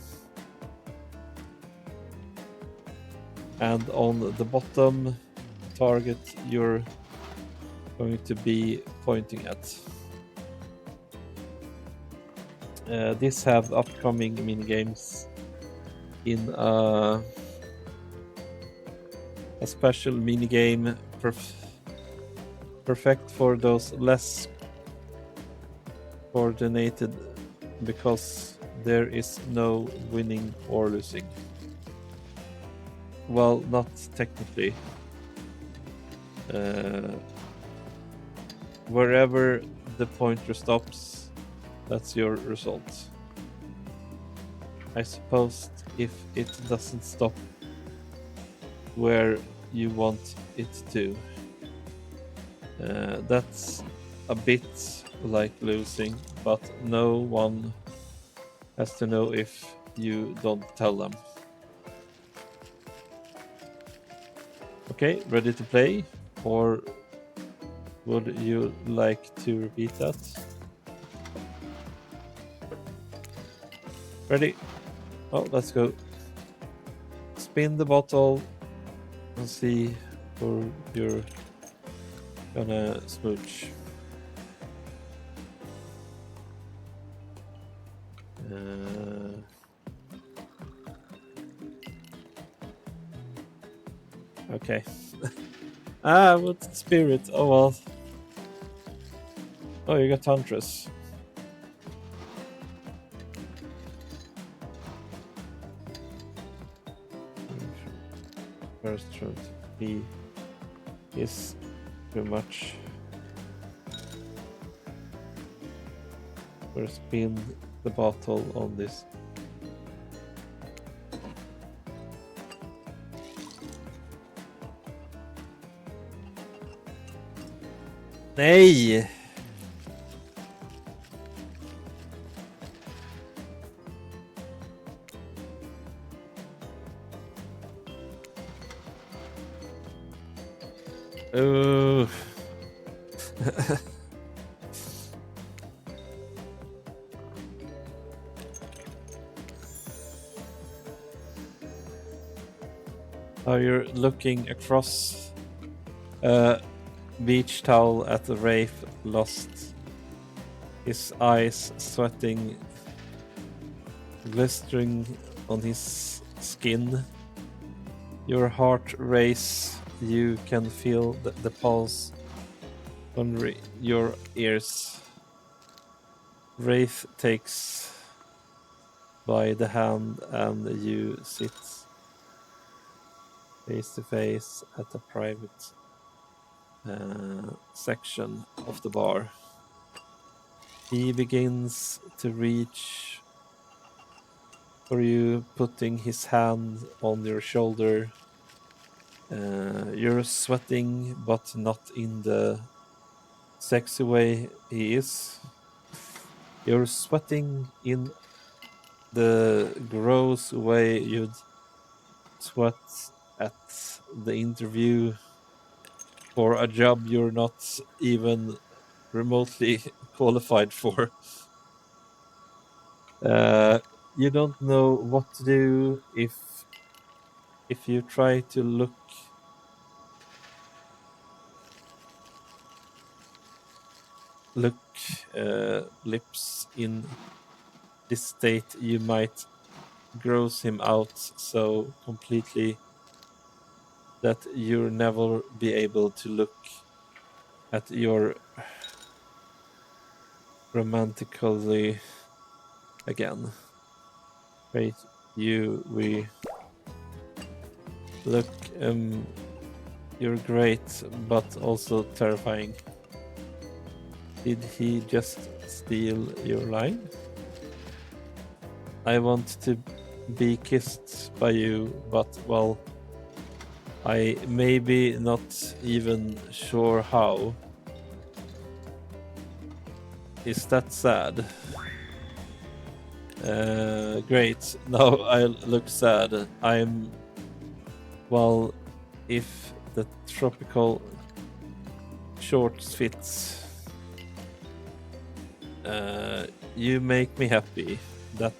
and on the bottom target you're going to be pointing at. These have upcoming minigames in a special minigame perfect for those less coordinated, because there is no winning or losing. Well, not technically. Wherever the pointer stops, that's your result. I suppose if it doesn't stop where you want it to, that's a bit like losing, but no one has to know if you don't tell them. Okay, ready to play? Or would you like to repeat that? Ready? Oh, let's go. Spin the bottle and see who you're gonna smooch. Okay. What spirit? Oh well. Oh, you got Huntress. First round B is too much. Or spin the bottle on this. Nej! Ooh. Oh, you're looking across beach towel at the Wraith, lost, his eyes sweating, glistering on his skin. Your heart race, you can feel the pulse on your ears. Wraith takes by the hand and you sit face to face at a private section of the bar. He begins to reach for you, putting his hand on your shoulder. You're sweating, but not in the sexy way he is. You're sweating in the gross way you'd sweat at the interview for a job you're not even remotely qualified for. You don't know what to do if you try to look lips in this state. You might gross him out so completely that you'll never be able to look at your romantically again. Wait, we look, you're great, but also terrifying. Did he just steal your line? I want to be kissed by you, but well, I maybe not even sure how. Is that sad? Great. Now I look sad. Well, if the tropical shorts fits. You make me happy that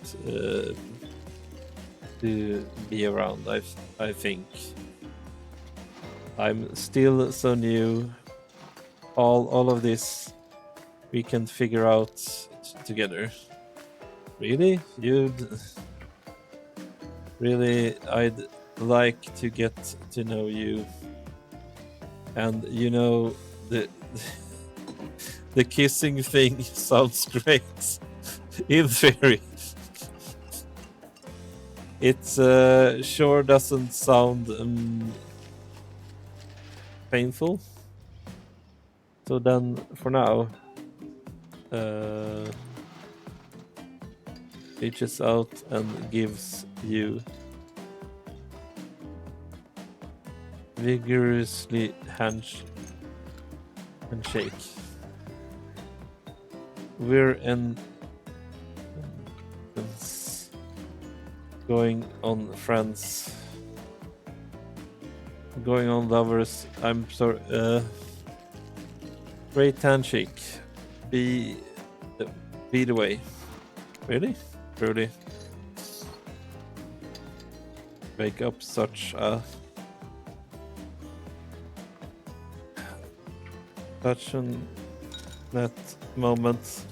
to be around. I think I'm still so new. All of this we can figure out together. Really, really, I'd like to get to know you, and you know the. The kissing thing sounds great, in theory. It sure doesn't sound painful. So then, for now, reaches out and gives you vigorously handshake. We're going on friends, going on lovers. I'm sorry. Great handshake. Be the way. Really, truly. Make up such a that moment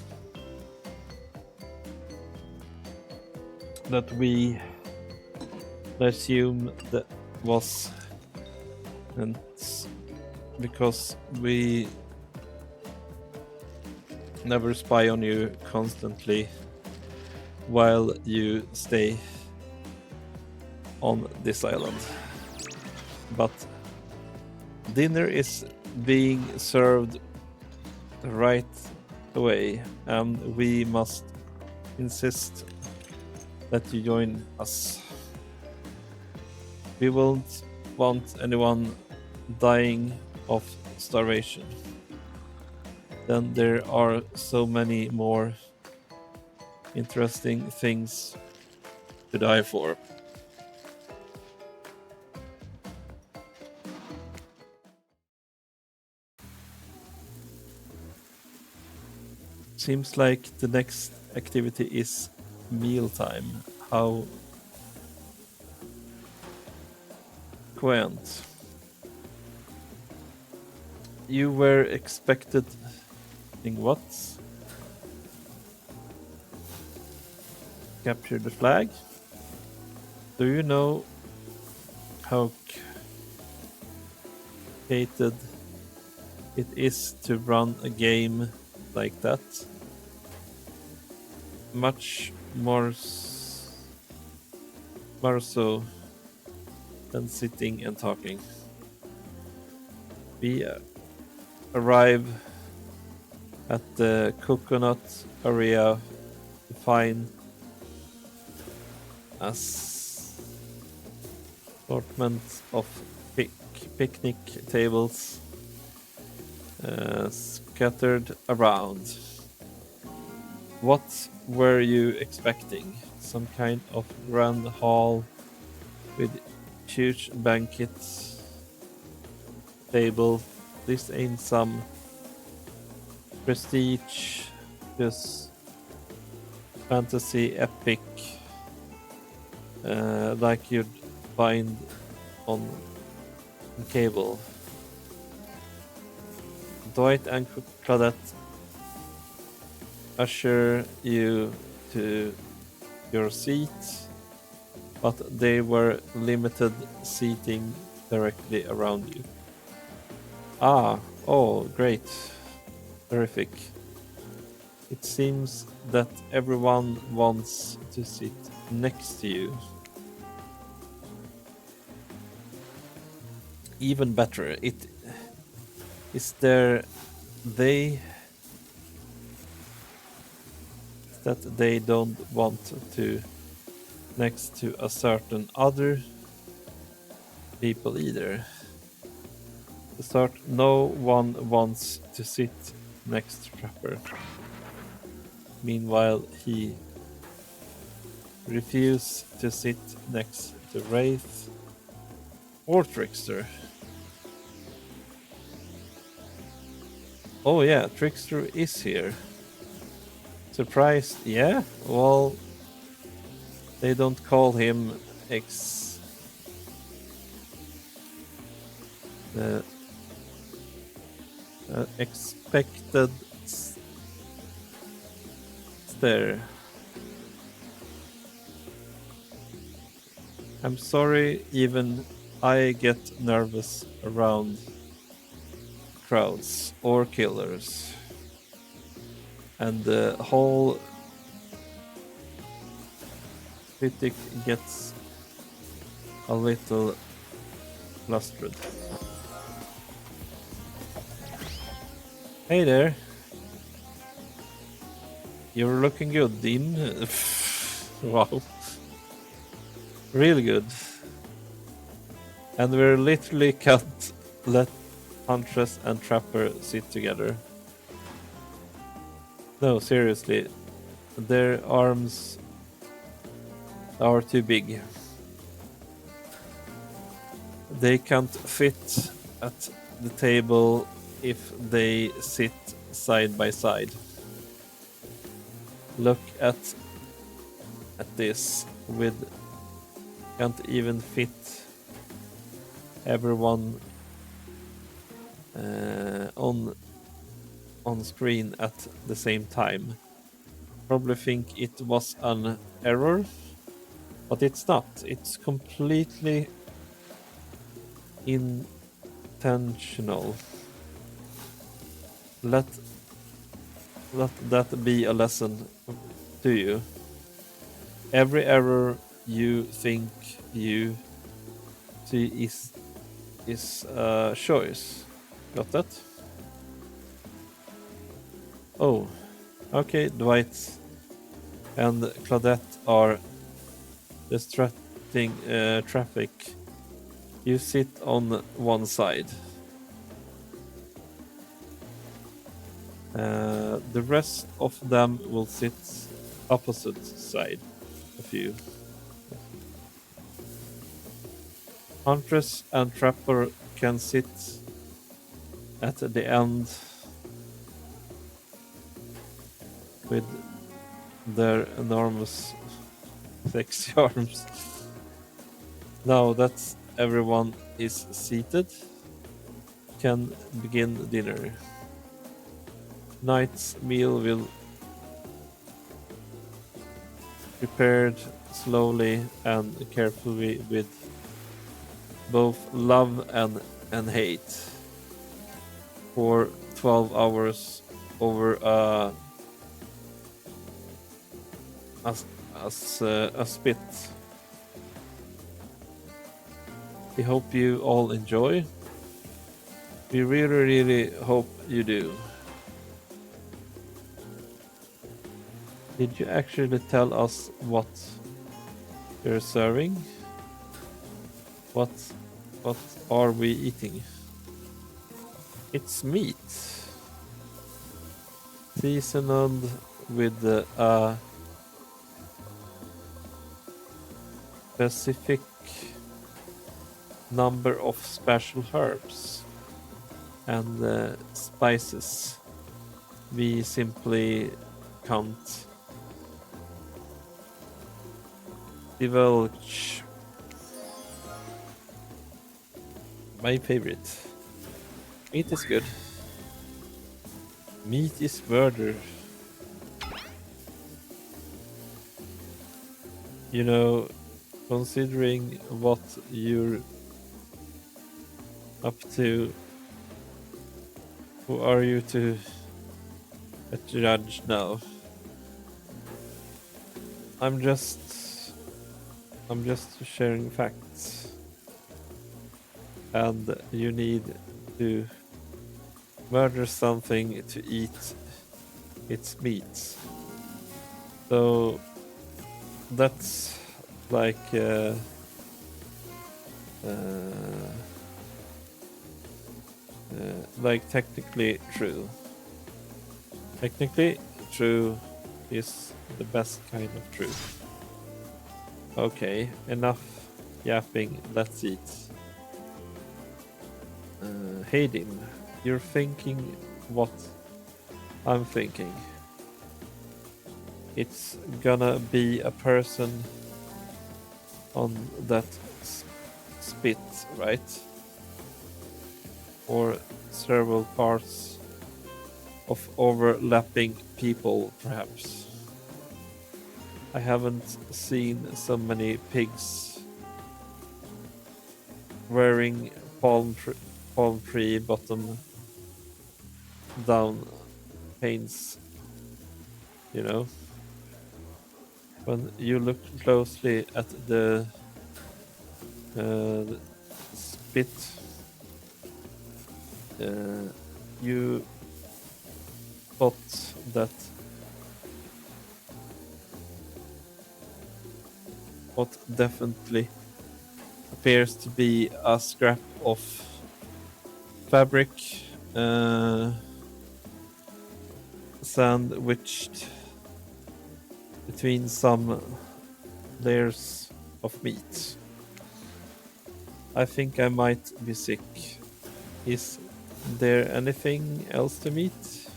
that we assume that was, and because we never spy on you constantly while you stay on this island. But dinner is being served right away, and we must insist that you join us. We won't want anyone dying of starvation. Then there are so many more interesting things to die for. Seems like the next activity is mealtime. How quaint. You were expected in what? Capture the flag? Do you know how hated it is to run a game like that? Much more so than sitting and talking. We arrive at the coconut area to find assortment of picnic tables scattered around. What were you expecting? Some kind of grand hall with huge banquet table. This ain't some prestige, just fantasy epic like you'd find on cable. Dwight and Claudette usher you to your seat, but there were limited seating directly around you. Oh, great. Terrific. It seems that everyone wants to sit next to you. Even better, is there that they don't want to next to a certain other people either. To start, no one wants to sit next to Trapper. Meanwhile, he refused to sit next to Wraith or Trickster. Oh yeah, Trickster is here. Surprised? Yeah? Well, they don't call him expected stare. I'm sorry, even I get nervous around crowds or killers. And the whole critic gets a little flustered. Hey there. You're looking good, Dean. Wow. Really good. And we literally can't let Huntress and Trapper sit together. No, seriously. Their arms are too big. They can't fit at the table if they sit side by side. Look at this. Can't even fit everyone on screen at the same time. Probably think it was an error, but it's not. It's completely intentional. Let that be a lesson to you. Every error you think you see is a choice. Got that? Oh, okay. Dwight and Claudette are distracting traffic. You sit on one side. The rest of them will sit opposite side of you. Huntress and Trapper can sit at the end with their enormous sexy arms. Now that everyone is seated, can begin dinner. Night's meal will prepared slowly and carefully with both love and hate for 12 hours over a spit. We hope you all enjoy. We really hope you do. Did you actually tell us what you're serving? What are we eating? It's meat. Seasoned with a specific number of special herbs and spices we simply can't divulge. My favorite. Meat is good. Meat is murder. You know, considering what you're up to, who are you to judge now? I'm just sharing facts. And you need to murder something to eat its meat. So that's like Uh, like technically true. Technically true is the best kind of truth. Okay, enough yapping. Let's eat. Hayden, you're thinking what I'm thinking. It's gonna be a person on that spit, right? Or several parts of overlapping people, perhaps. I haven't seen so many pigs wearing palm tree bottom down pants, you know. When you look closely at the spit, you spot that what definitely appears to be a scrap of fabric sandwiched between some layers of meat. I think I might be sick. Is there anything else to meet?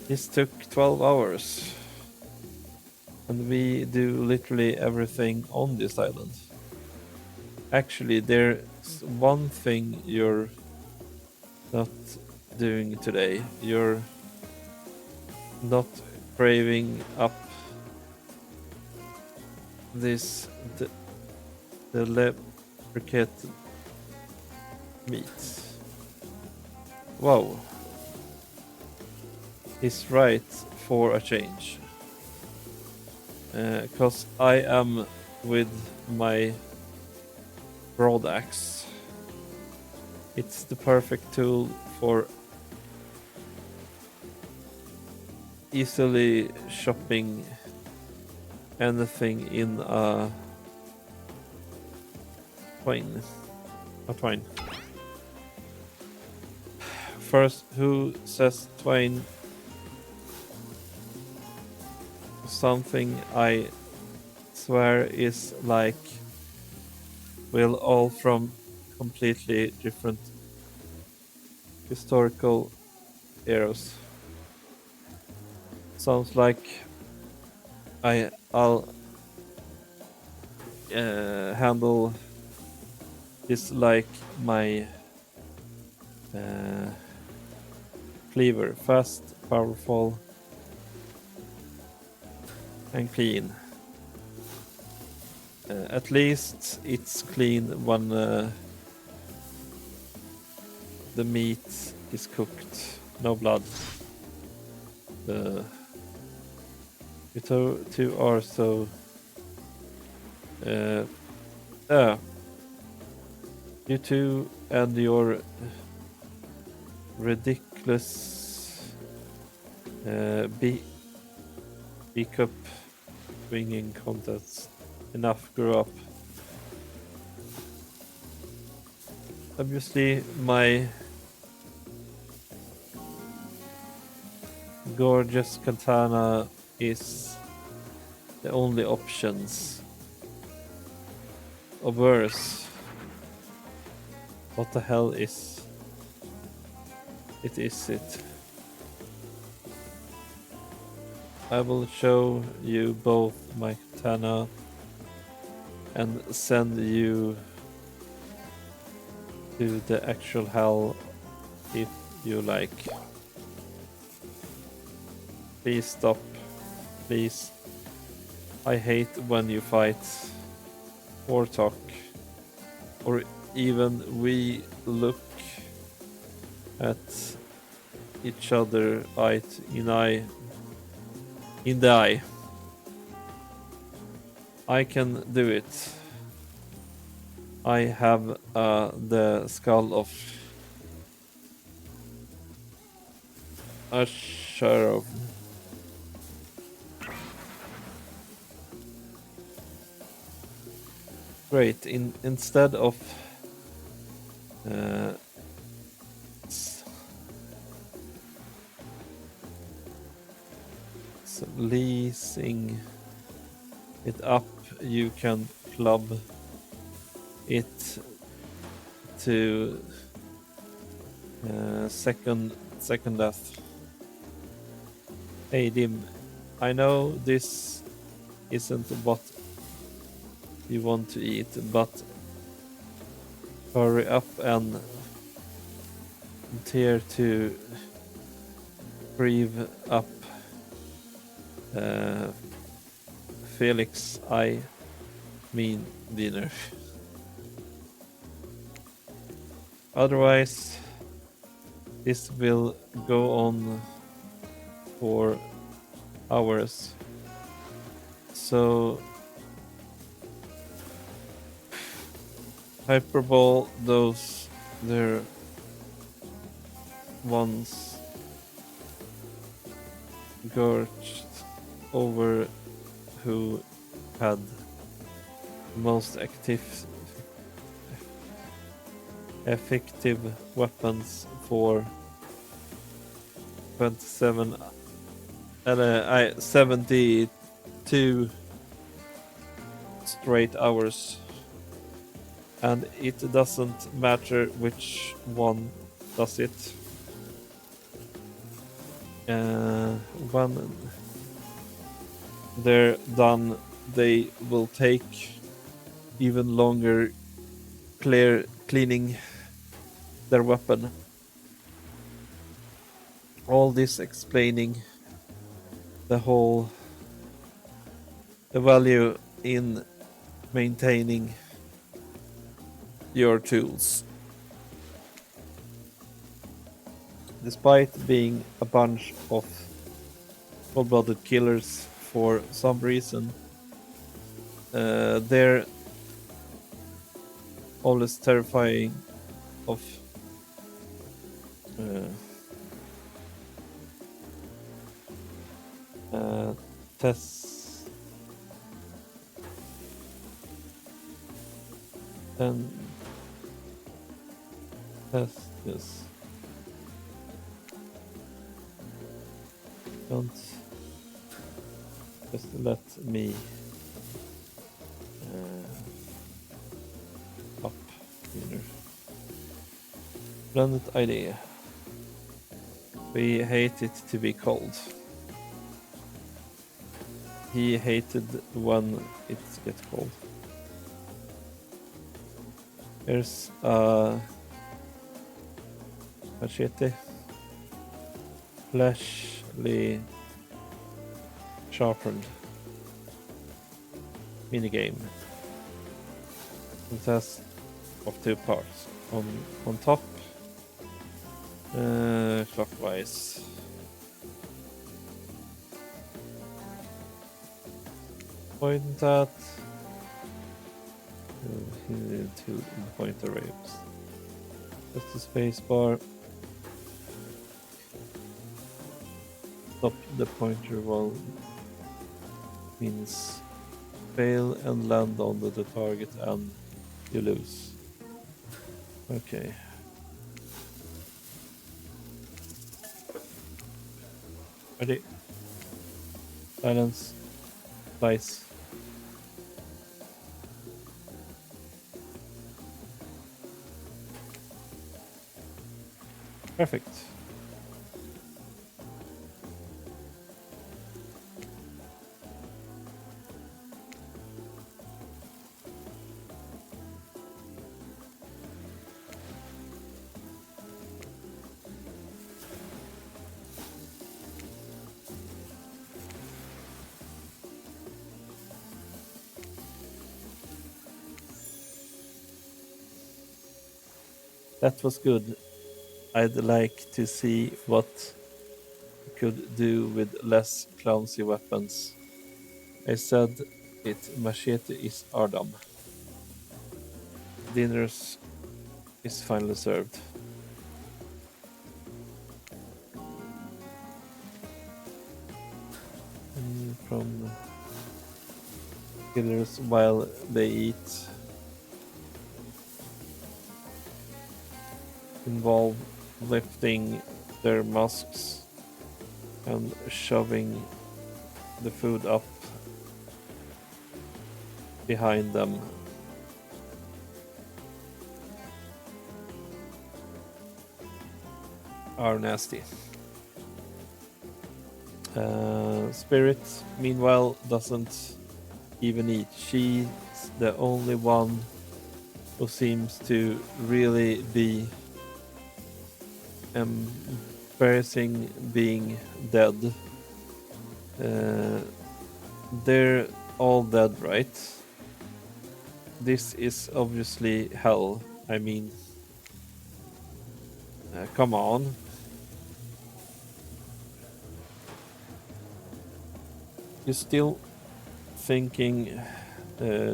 This took 12 hours. And we do literally everything on this island. Actually, there's one thing you're not doing today. You're not craving up this delicate meat. Wow. He's right for a change. Cause I am with my broad axe. It's the perfect tool for easily chopping anything in a twine. A twine. First, who says twine? Something I swear is like we're all from completely different historical eras. Sounds like I'll handle this like my cleaver, fast, powerful, and clean. At least it's clean when the meat is cooked, no blood. You two are so you two and your ridiculous B-cup swinging contest. Enough, grow up. Obviously, my gorgeous katana is the only options. Or worse, what the hell is it? I will show you both my katana and send you to the actual hell if you like. Please stop. Please. I hate when you fight or talk or even we look at each other eye in the eye. I can do it. I have the skull of a sheriff. Great. Instead of uh, s- leasing it up, you can club it to second death. Hey Dim, I know this isn't what you want to eat, but hurry up and tear to breathe up uh, Felix, I mean dinner. Otherwise, this will go on for hours. So, hyperbole those there once gorged over who had most effective weapons for 27 72 straight hours, and it doesn't matter which one does it. When they're done, they will take even longer cleaning their weapon. All this explaining the value in maintaining your tools. Despite being a bunch of cold-blooded killers for some reason, they're always terrifying of uh, tests and tests. Yes. Don't just let me up here. Splendid idea. We hate it to be cold. He hated when it gets cold. Here's a machete. Flashly sharpened minigame. It has of two parts. On top, clockwise. Point at to pointer rapes. Just the space bar. Stop the pointer while means fail and land on the target and you lose. Okay. Ready? Silence. Slice. Perfect. That was good. I'd like to see what we could do with less clumsy weapons. I said it, machete is Ardam. Dinners is finally served. From killers while they eat. involve lifting their masks and shoving the food up behind them. Are nasty. Spirit, meanwhile, doesn't even eat. She's the only one who seems to really be embarrassing being dead. They're all dead, right? This is obviously hell. I mean, come on. You're still thinking,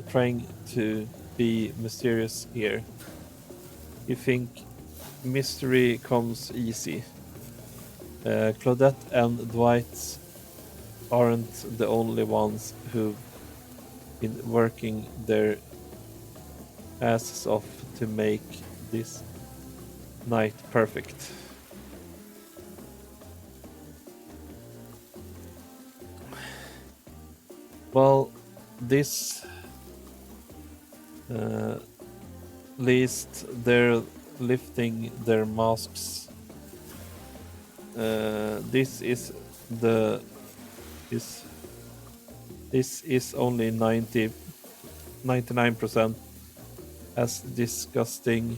trying to be mysterious here. You think mystery comes easy. Claudette and Dwight aren't the only ones who've been working their asses off to make this night perfect. Well, this least they're lifting their masks. This is the this is only 99% as disgusting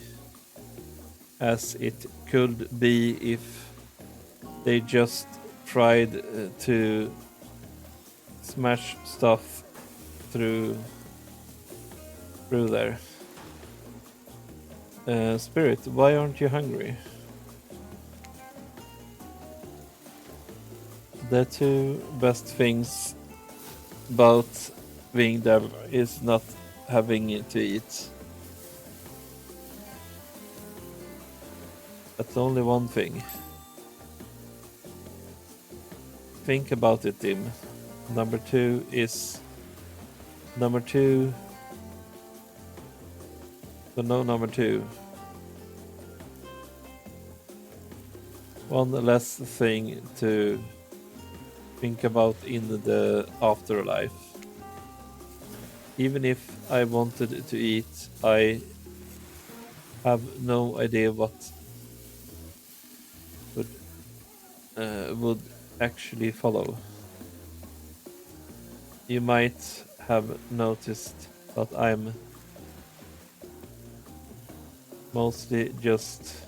as it could be if they just tried to smash stuff through there. Spirit, why aren't you hungry? The two best things about being devil is not having to eat. That's only one thing. Think about it, Tim. Number two. So no number two. One less thing to think about in the afterlife. Even if I wanted to eat, I have no idea what would actually follow. You might have noticed that I'm mostly just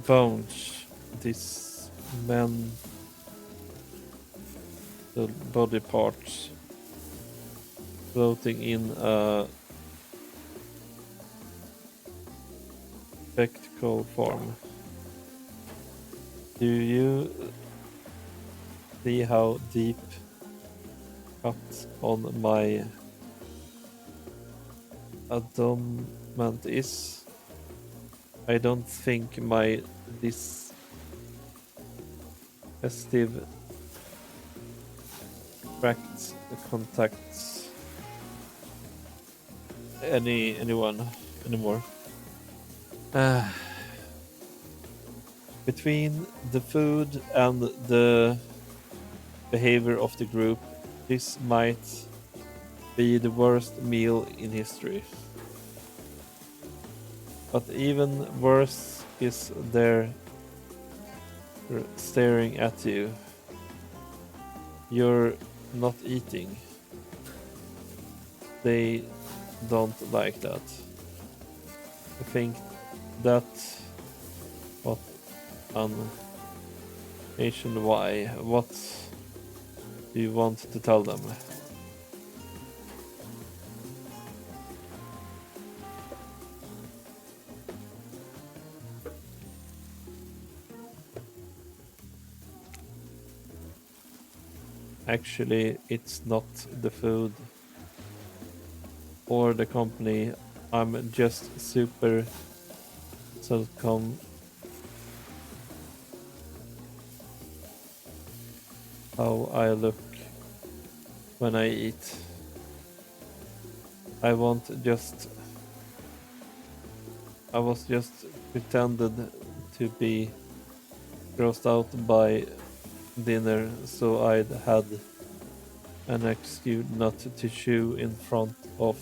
bones, this man, the body parts floating in a spectacle form. Do you see how deep cut on my abdomen is? I don't think my digestive tract contacts anyone anymore. Between the food and the behavior of the group, this might be the worst meal in history. But even worse is they're staring at you. You're not eating. They don't like that. I think that's what an Asian why. What do you want to tell them? Actually, it's not the food or the company. I'm just super how I look when I eat. I won't just. I was just pretended to be grossed out by dinner, so I'd had an excuse not to chew in front of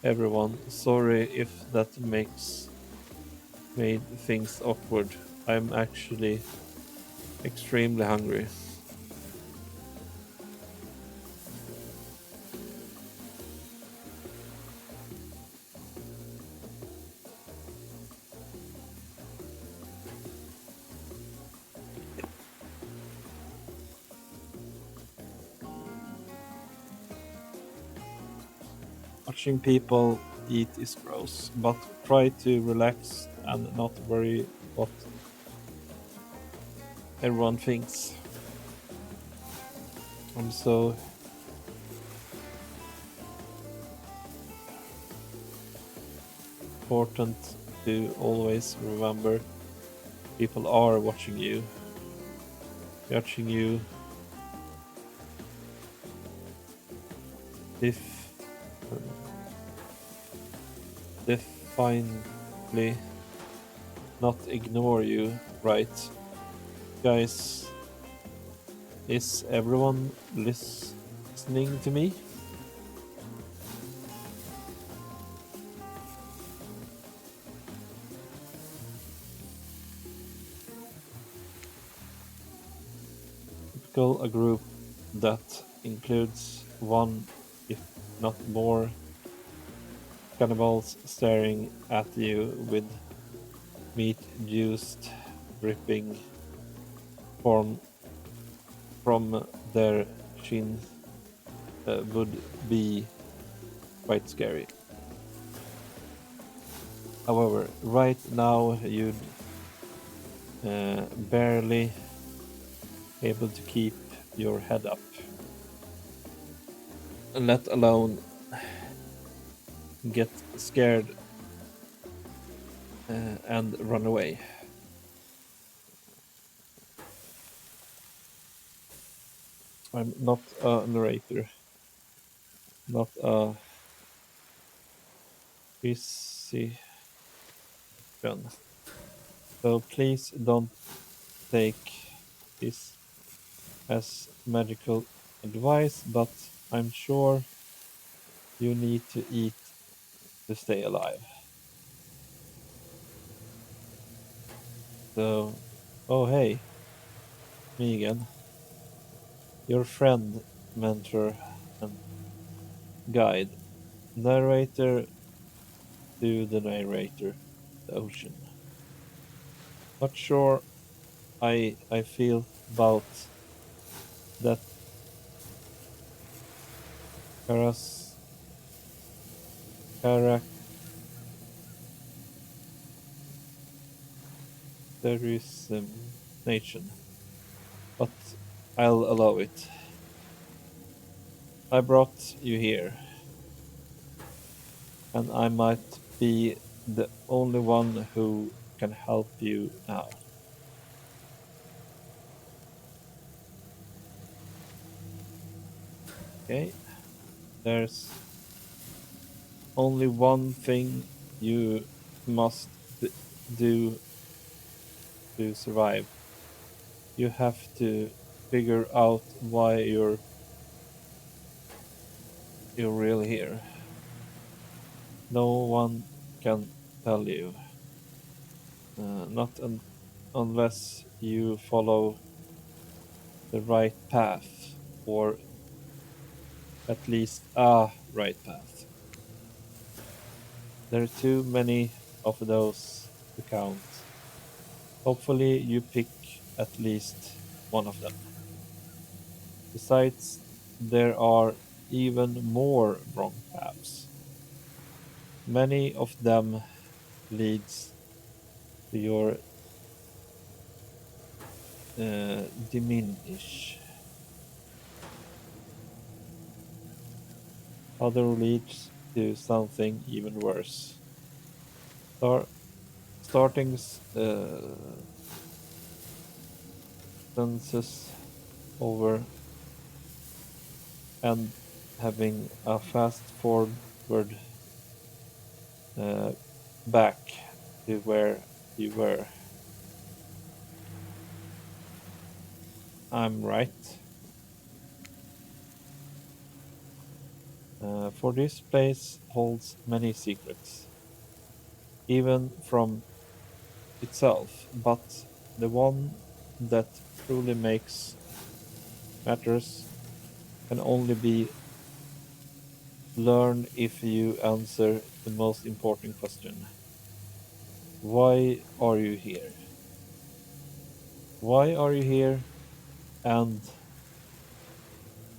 everyone. Sorry if that made things awkward. I'm actually extremely hungry. Watching people eat is gross, but try to relax and not worry what everyone thinks. I'm so important to always remember people are watching you if defiantly, not ignore you, right? Guys, is everyone listening to me? Typical a group that includes one, if not more, cannibals staring at you with meat juice dripping from their chin would be quite scary. However, right now you'd barely able to keep your head up, let alone get scared and run away. I'm not a narrator, not a physician, so please don't take this as medical advice, but I'm sure you need to eat to stay alive. So, oh hey, me again, your friend, mentor, and guide, narrator to the narrator, the ocean. Not sure I feel about that charas, characterization, but I'll allow it. I brought you here, and I might be the only one who can help you now. Okay, there's only one thing you must do to survive. You have to figure out why you're really here. No one can tell you, not unless you follow the right path, or at least a right path. There are too many of those to count. Hopefully, you pick at least one of them. Besides, there are even more wrong paths. Many of them leads to your diminish. Other leads to something even worse. Star- Starting sentences over and having a fast forward uh, back to where you were. I'm right. For this place holds many secrets, even from itself, but the one that truly makes matters can only be learned if you answer the most important question. Why are you here? Why are you here? And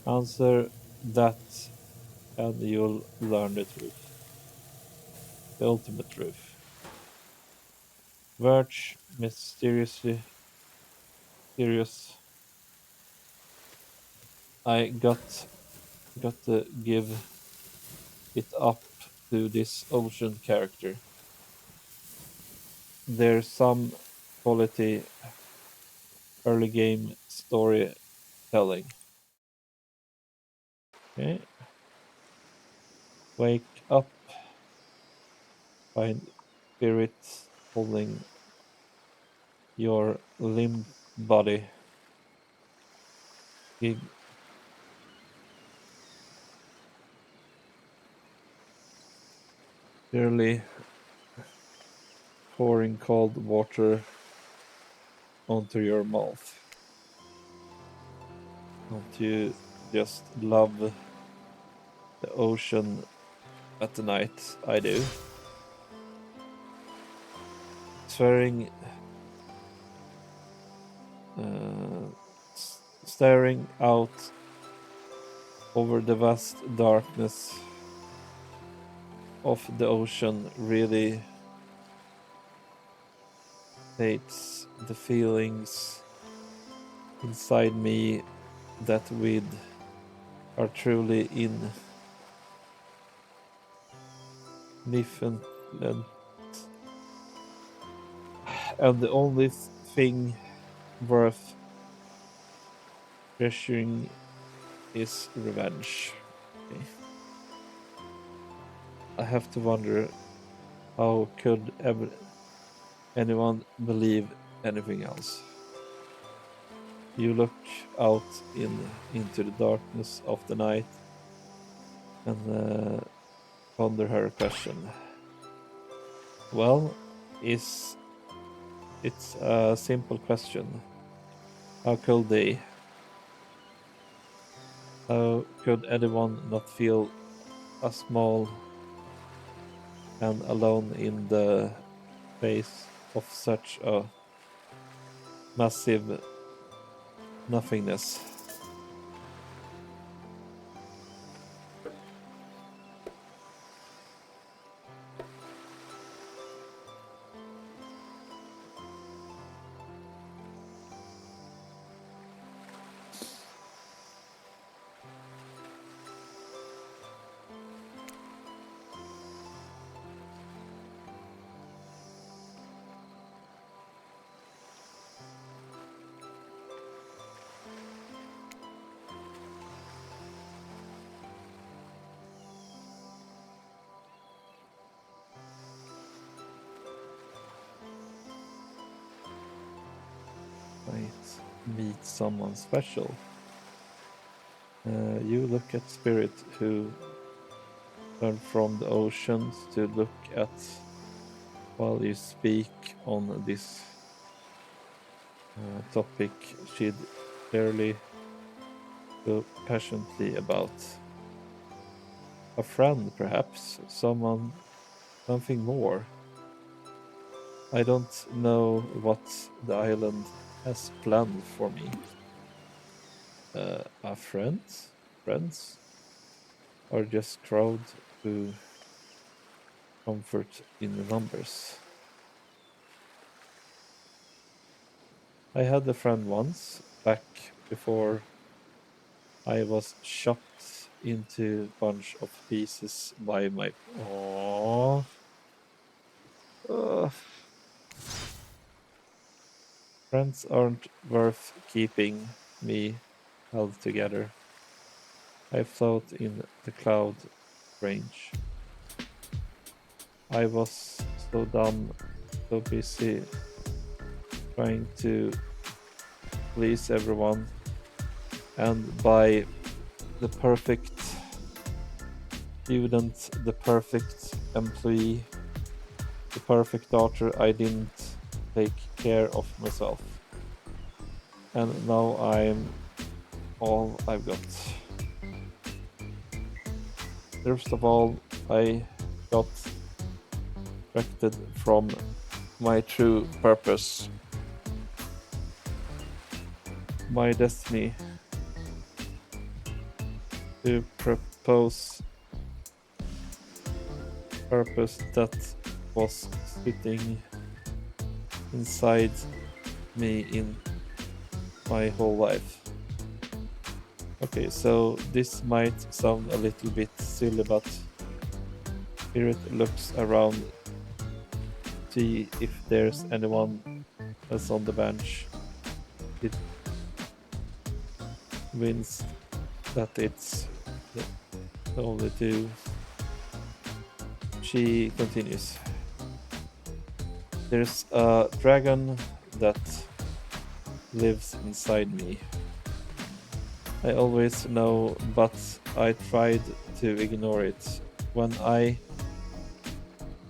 answer that, and you'll learn the truth, the ultimate truth. Verge, mysteriously serious. I got to give it up to this ocean character. There's some quality early game storytelling. Okay, wake up, find spirit holding your limp body. Gig Clearly pouring cold water onto your mouth. Don't you just love the ocean at the night? I do. Staring, uh, staring out over the vast darkness of the ocean really states the feelings inside me that with are truly in Newfoundland, and the only thing worth treasuring is revenge. Okay. I have to wonder how could anyone believe anything else? You look out into the darkness of the night and ponder her question. Well, is it's a simple question. How could they? How could anyone not feel a small and alone in the face of such a massive nothingness? Might meet someone special. You look at spirit who turn from the oceans to look at while you speak on this topic she'd clearly feel passionately about. A friend, perhaps, something more. I don't know what the island has planned for me. A friend? Friends are just crowd who comfort in the numbers. I had a friend once, back before I was chopped into a bunch of pieces by my. Aww. Ugh. Friends aren't worth keeping me. held together. I float in the cloud range. I was so dumb, so busy trying to please everyone and by the perfect student, the perfect employee, the perfect daughter, I didn't take care of myself. And now I'm all I've got. First of all, I got distracted from my true purpose, my destiny to propose purpose that was sitting inside me in my whole life. Okay, so this might sound a little bit silly, but Spirit looks around to see if there's anyone else on the bench. It wins that it's the only two. She continues. There's a dragon that lives inside me. I always know, but I tried to ignore it. When I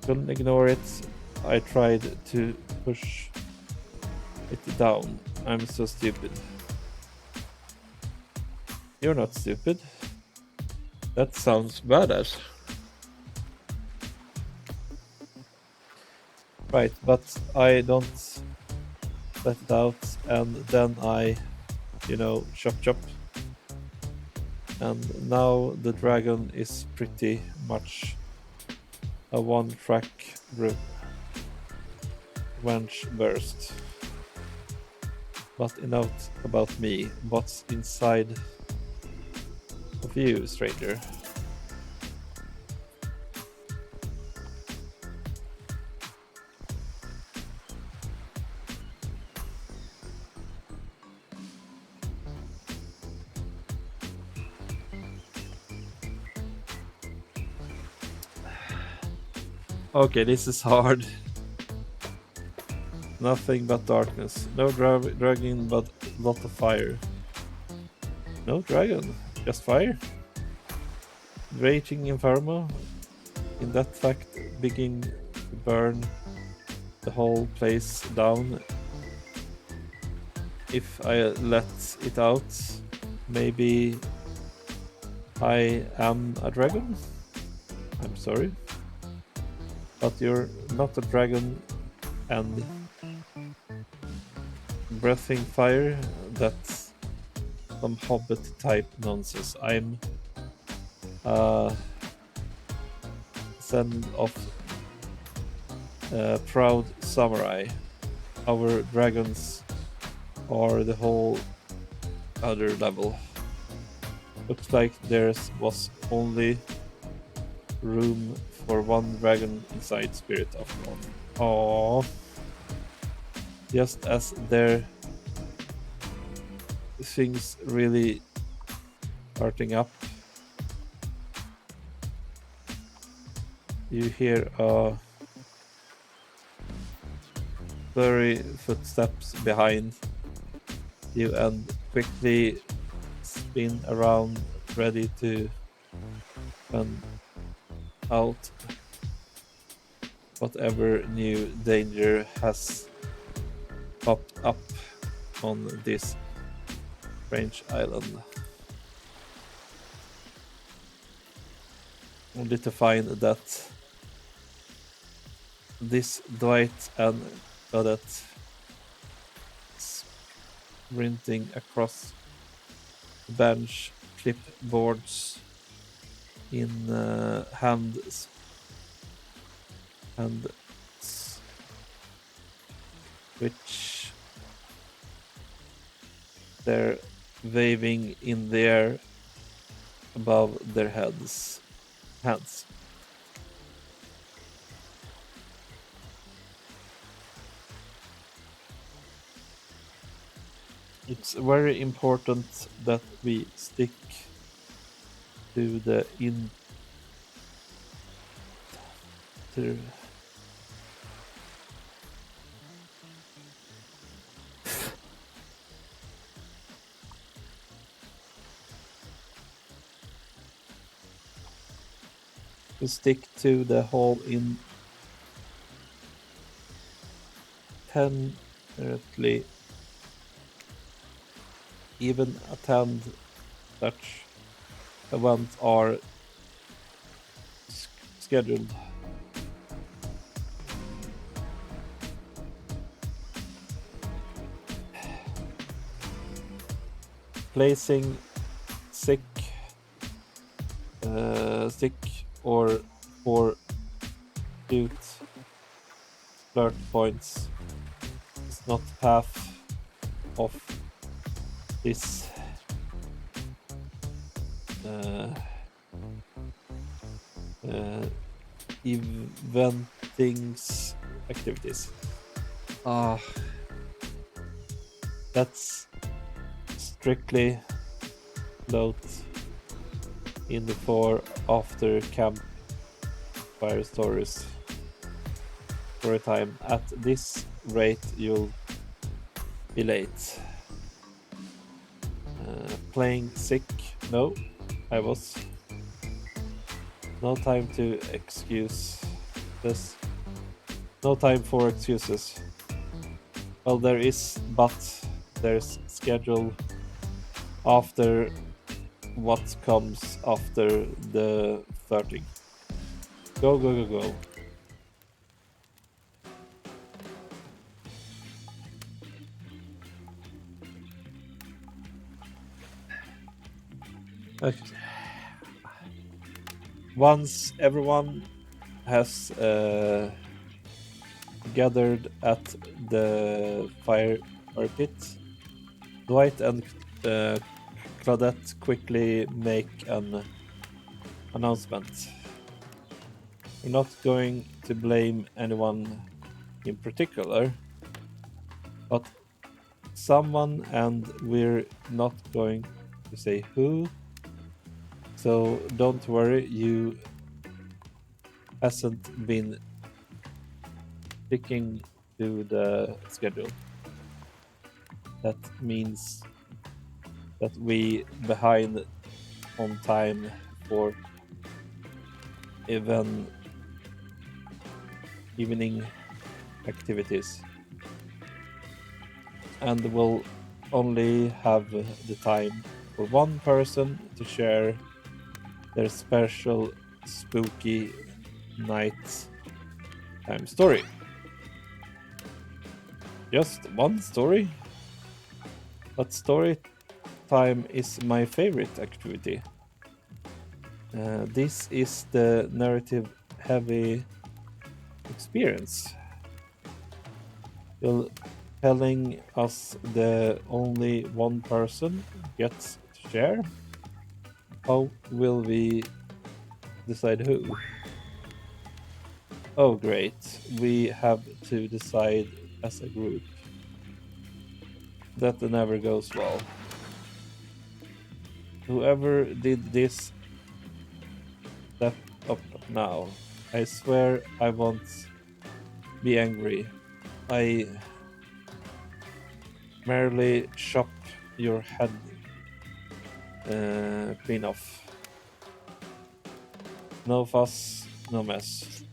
couldn't ignore it, I tried to push it down. I'm so stupid. You're not stupid. That sounds badass. Right, but I don't let it out, and then I, chop chop. And now the dragon is pretty much a one-track revenge burst. But enough about me. What's inside of you, stranger? Okay, this is hard. Nothing but darkness. No dragon, but lot of fire. No dragon, just fire. Raging Inferno. In that fact, begin to burn the whole place down. If I let it out, maybe I am a dragon? I'm sorry. But you're not a dragon, and breathing fire, that's some hobbit type nonsense. I'm a son of a proud samurai. Our dragons are the whole other level. Looks like there was only room for one dragon inside Spirit of One. Aww. Just as their things really starting up, you hear blurry footsteps behind you and quickly spin around, ready to run out whatever new danger has popped up on this strange island. Only to find that this Dwight and Odette sprinting across the bench, clipboards in hands, which they're waving in the air above their hands. It's very important that we stick to the inter. To stick to the whole intently, even attend such events are scheduled. Placing sick, sick or for cute flirt points is not half of this uh, eventing's activities. Ah, that's strictly float in the for after campfire stories for a time. At this rate, you'll be late. Playing sick? No, I was. No time to excuse this. No time for excuses. Well, there is, but there's schedule after what comes after the flirting. Go, go, go, go. Okay. Once everyone has gathered at the fire pit, Dwight and Claudette quickly make an announcement. We're not going to blame anyone in particular, but someone, and we're not going to say who. So don't worry, you hasn't been sticking to the schedule. That means that we behind on time for evening activities, and we'll only have the time for one person to share their special spooky night time story. Just one story? But story time is my favorite activity. This is the narrative heavy experience. You're telling us the only one person gets to share? How will we decide who? Oh, great. We have to decide as a group. That never goes well. Whoever did this, step up now. I swear I won't be angry. I merely chop your head clean off. No fuss, no mess.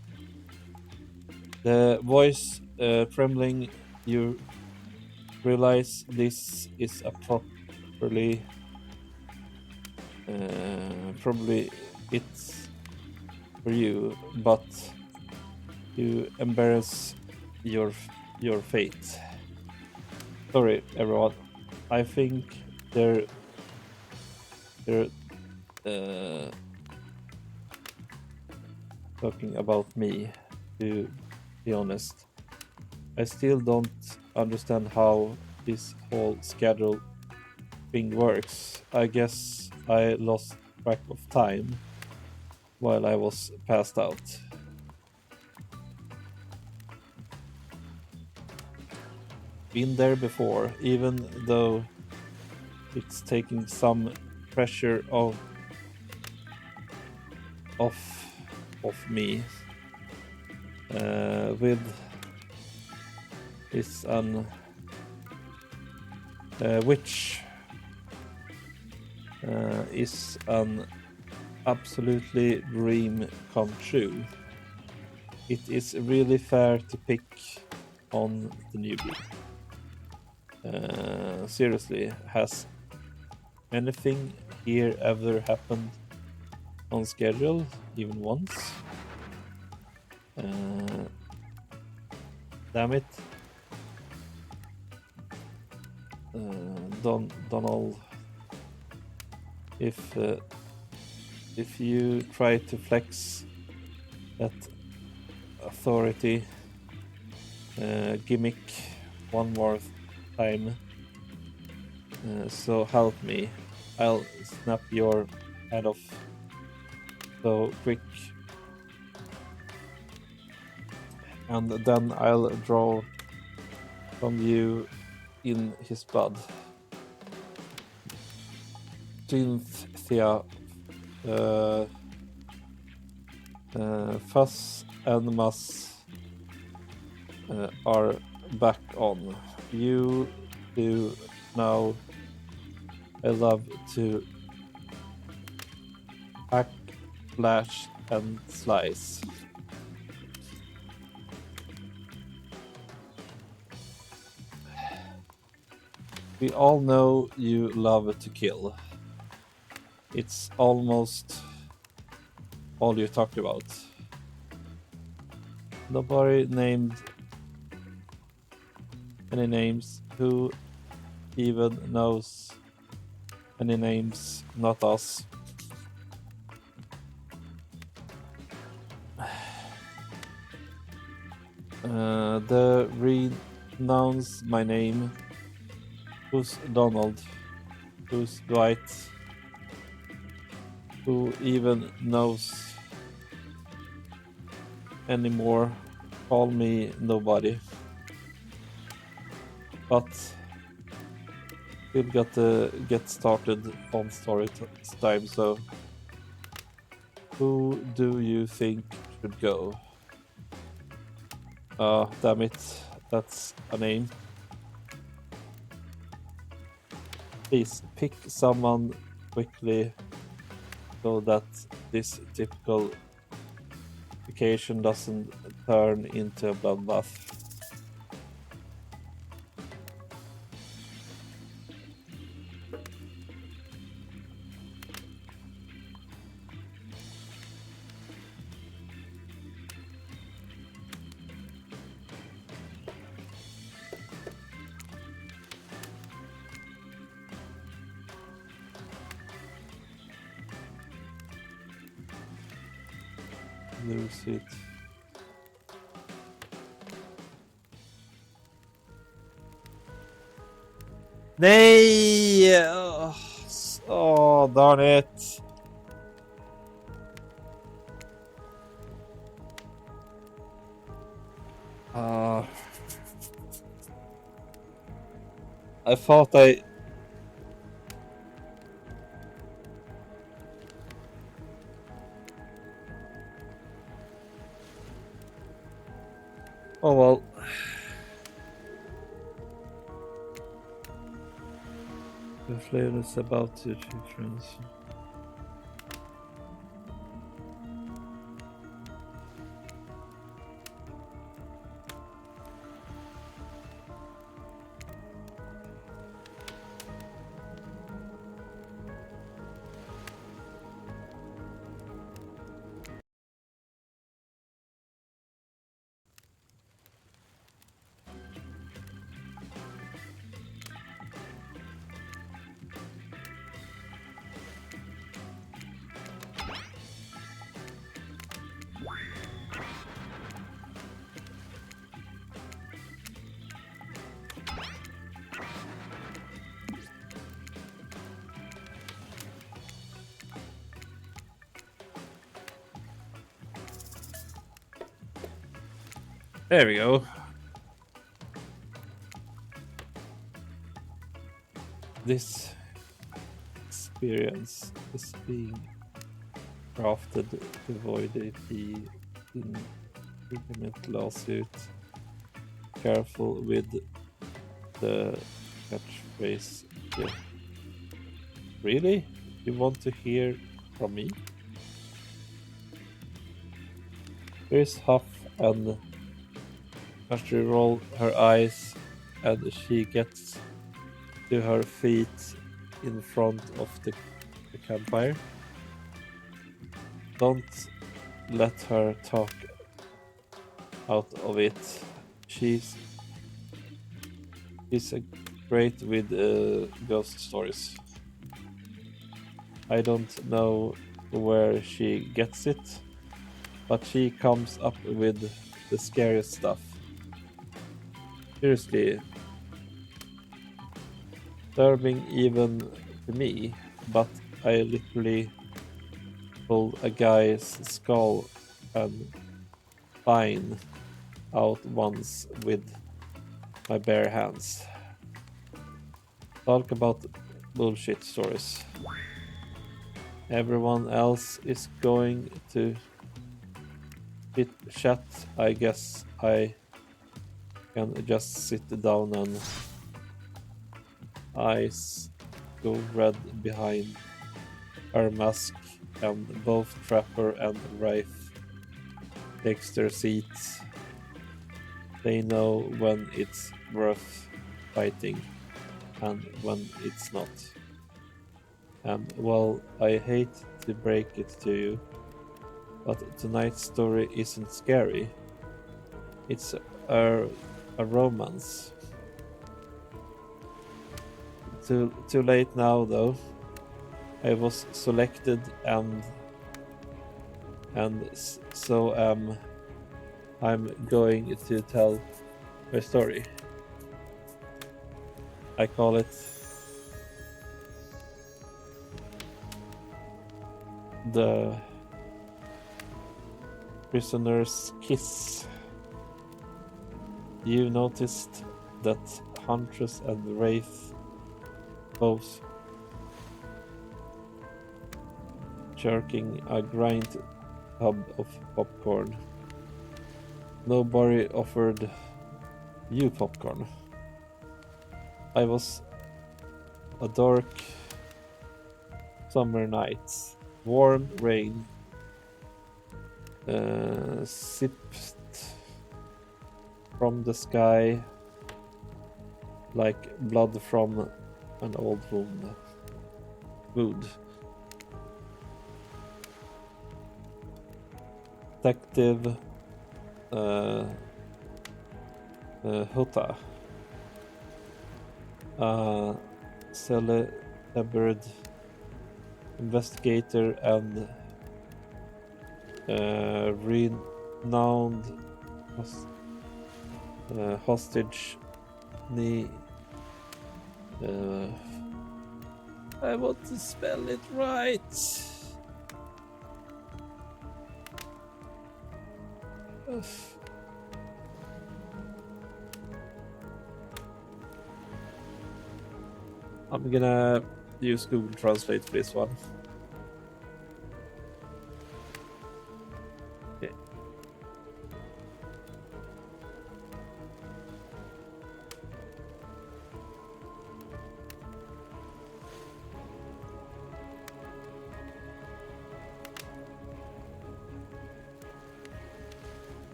The voice trembling, you realize this is a probably it's for you, but you embarrass your fate. Sorry, everyone. I think they're uh, talking about me. To be honest, I still don't understand how this whole schedule thing works. I guess I lost track of time while I was passed out. Been there before, even though it's taking some pressure off me with this which is an absolutely dream come true. It is really fair to pick on the newbie. Seriously, has anything here ever happened on schedule, even once? Damn it. Donald, if you try to flex that authority gimmick one more time, so help me, I'll snap your head off so quick, and then I'll draw from you in his blood. Cynthia, Fuss and Muss are back on. You do now. I love to hack, flash, and slice. We all know you love to kill. It's almost all you talk about. Nobody named any names. Who even knows any names? Not us. The renounce my name. Who's Donald? Who's Dwight? Who even knows anymore? Call me nobody. But we've got to get started on story time, so who do you think should go? Damn it, that's a name. Please pick someone quickly so that this typical vacation doesn't turn into a bloodbath. Lose it. Nej! Oh, darn it. I thought Oh well. The flavor is about to friends. There we go. This experience is being crafted to avoid a implement lawsuit. Careful with the catchphrase. Yeah. Really? You want to hear from me? Here's Huff, and as she rolls her eyes and she gets to her feet in front of the campfire. Don't let her talk out of it. She's great with ghost stories. I don't know where she gets it, but she comes up with the scariest stuff. Seriously, disturbing even to me, but I literally pulled a guy's skull and spine out once with my bare hands. Talk about bullshit stories. Everyone else is going to chit chat. I guess I can just sit down and eyes go red behind her mask, and both Trapper and Rafe takes their seats. They know when it's worth fighting and when it's not. Well, I hate to break it to you, but tonight's story isn't scary. It's a romance. Too late now, though. I was selected, and so I'm going to tell my story. I call it The Prisoner's Kiss. You noticed that Huntress and Wraith both jerking a giant tub of popcorn. Nobody offered you popcorn. I was a dark summer night, warm rain sipped from the sky like blood from an old wound. Detective Huta, celebrated investigator and renowned hostage. I want to spell it right. I'm gonna use Google Translate for this one. Okay.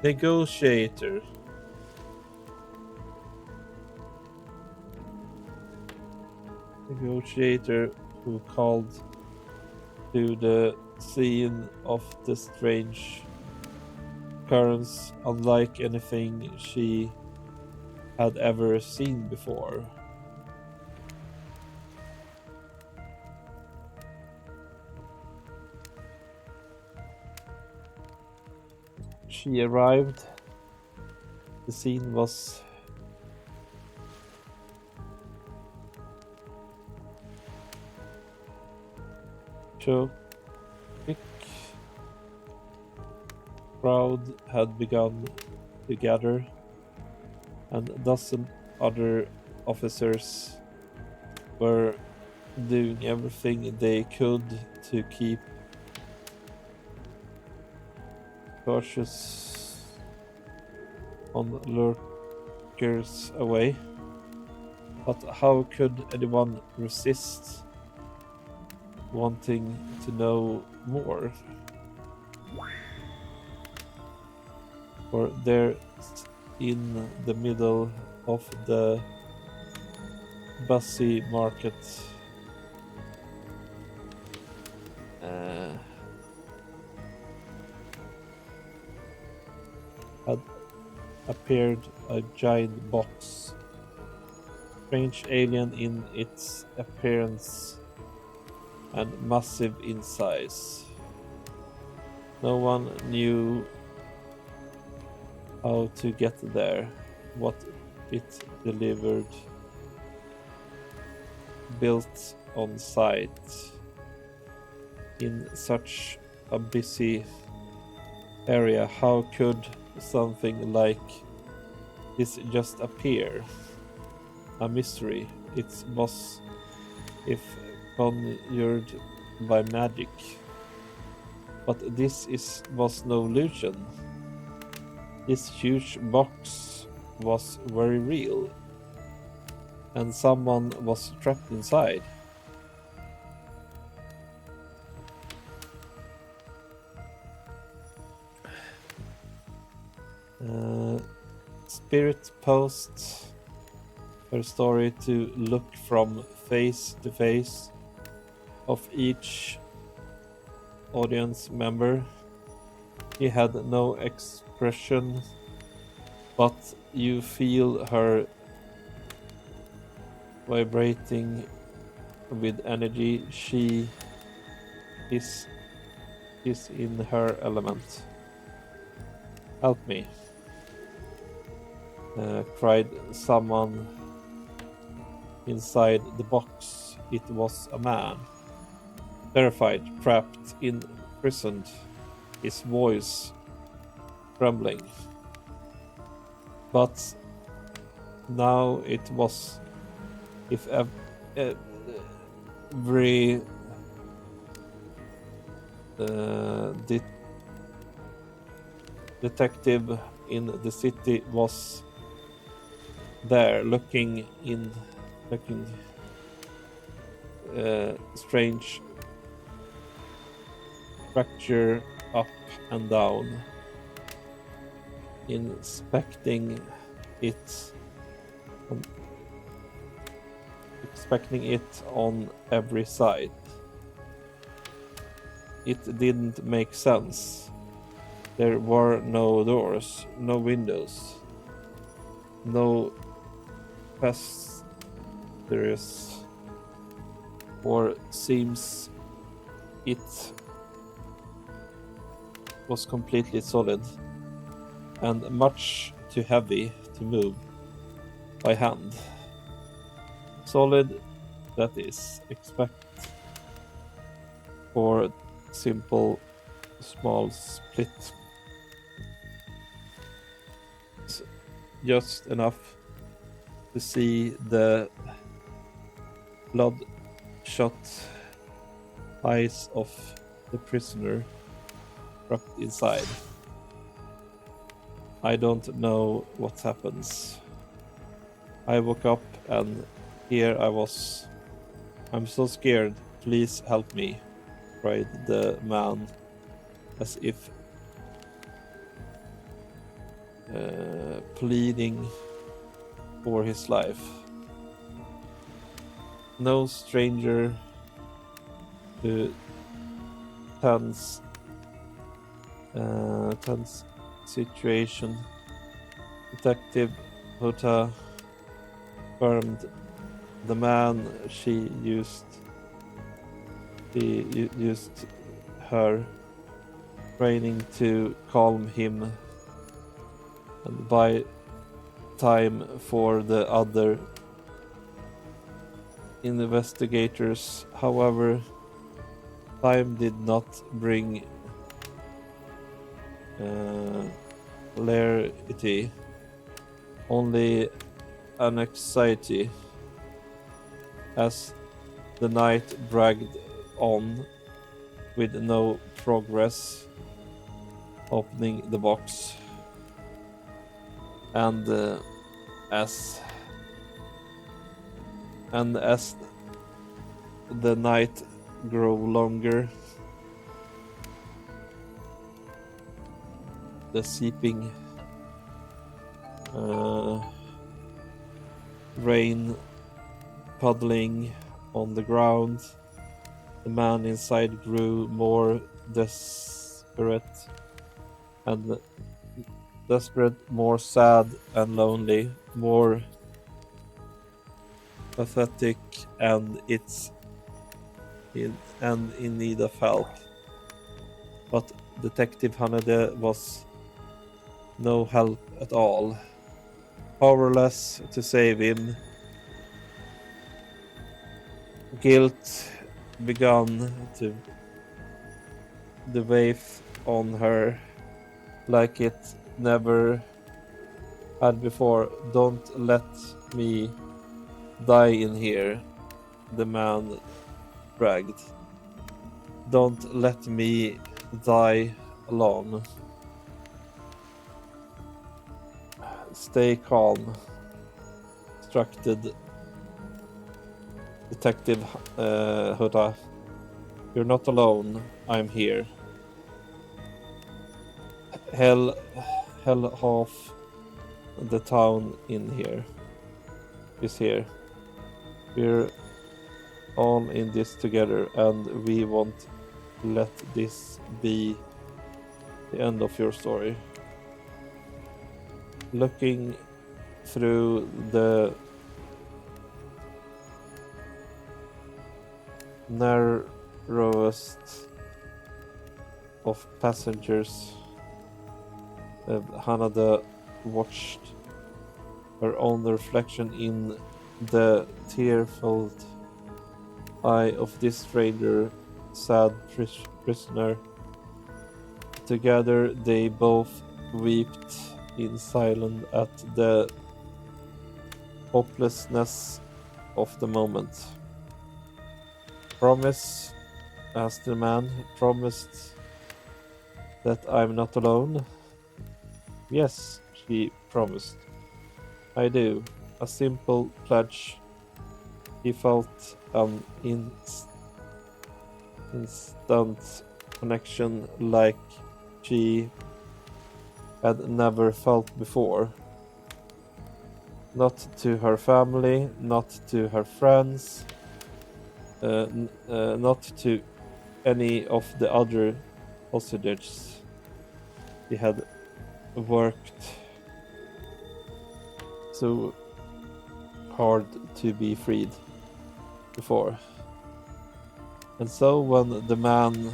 Negotiator. Negotiator who called to the scene of the strange occurrence unlike anything she had ever seen before. She arrived. The scene was chaotic Crowd had begun to gather, and a dozen other officers were doing everything they could to keep cautious onlookers away. But how could anyone resist wanting to know more? For there, in the middle of the busy market, had appeared a giant box, strange alien in its appearance and massive in size. No one knew how to get there, what it delivered, built on site in such a busy area. How could something like this just appear? A mystery. It was if conjured by magic. But this was no illusion. This huge box was very real, and someone was trapped inside. Spirit posts her story to look from face to face of each audience member. He had no expression, but you feel her vibrating with energy. She is in her element. Help me, cried someone inside the box. It was a man, terrified, trapped, imprisoned, his voice trembling. But now it was if every detective in the city was there looking strange fracture up and down, inspecting it on every side. It didn't make sense. There were no doors, no windows, no passages, or seems it was completely solid and much too heavy to move by hand. Solid, that is, expect for simple small split. Just enough to see the bloodshot eyes of the prisoner trapped inside. I don't know what happens. I woke up and here I was. I'm so scared. Please help me, cried the man, as if pleading for his life. No stranger to tense situation. Detective Hota confirmed the man she used her training to calm him and buy time for the other investigators. However, time did not bring hilarity, only anxiety as the night dragged on with no progress opening the box. And as the night grew longer, the seeping rain puddling on the ground, the man inside grew more desperate, more sad and lonely, more pathetic, and in need of help. But Detective Hanede was no help at all. Powerless to save him, guilt began to weigh on her like it never had before. Don't let me die in here, the man bragged. Don't let me die alone. Stay calm, instructed Detective Huda. You're not alone. I'm here. Hell half the town is here. We're all in this together, and we won't let this be the end of your story. Looking through the narrowest of passengers, Hanade watched her own reflection in the tear-filled eye of this stranger, sad prisoner. Together they both wept in silence at the hopelessness of the moment. Promise, asked the man. Promised that I'm not alone? Yes, she promised. I do. A simple pledge. He felt an instant connection like she had never felt before. Not to her family, not to her friends, not to any of the other hostages. He had worked so hard to be freed before. And so when the man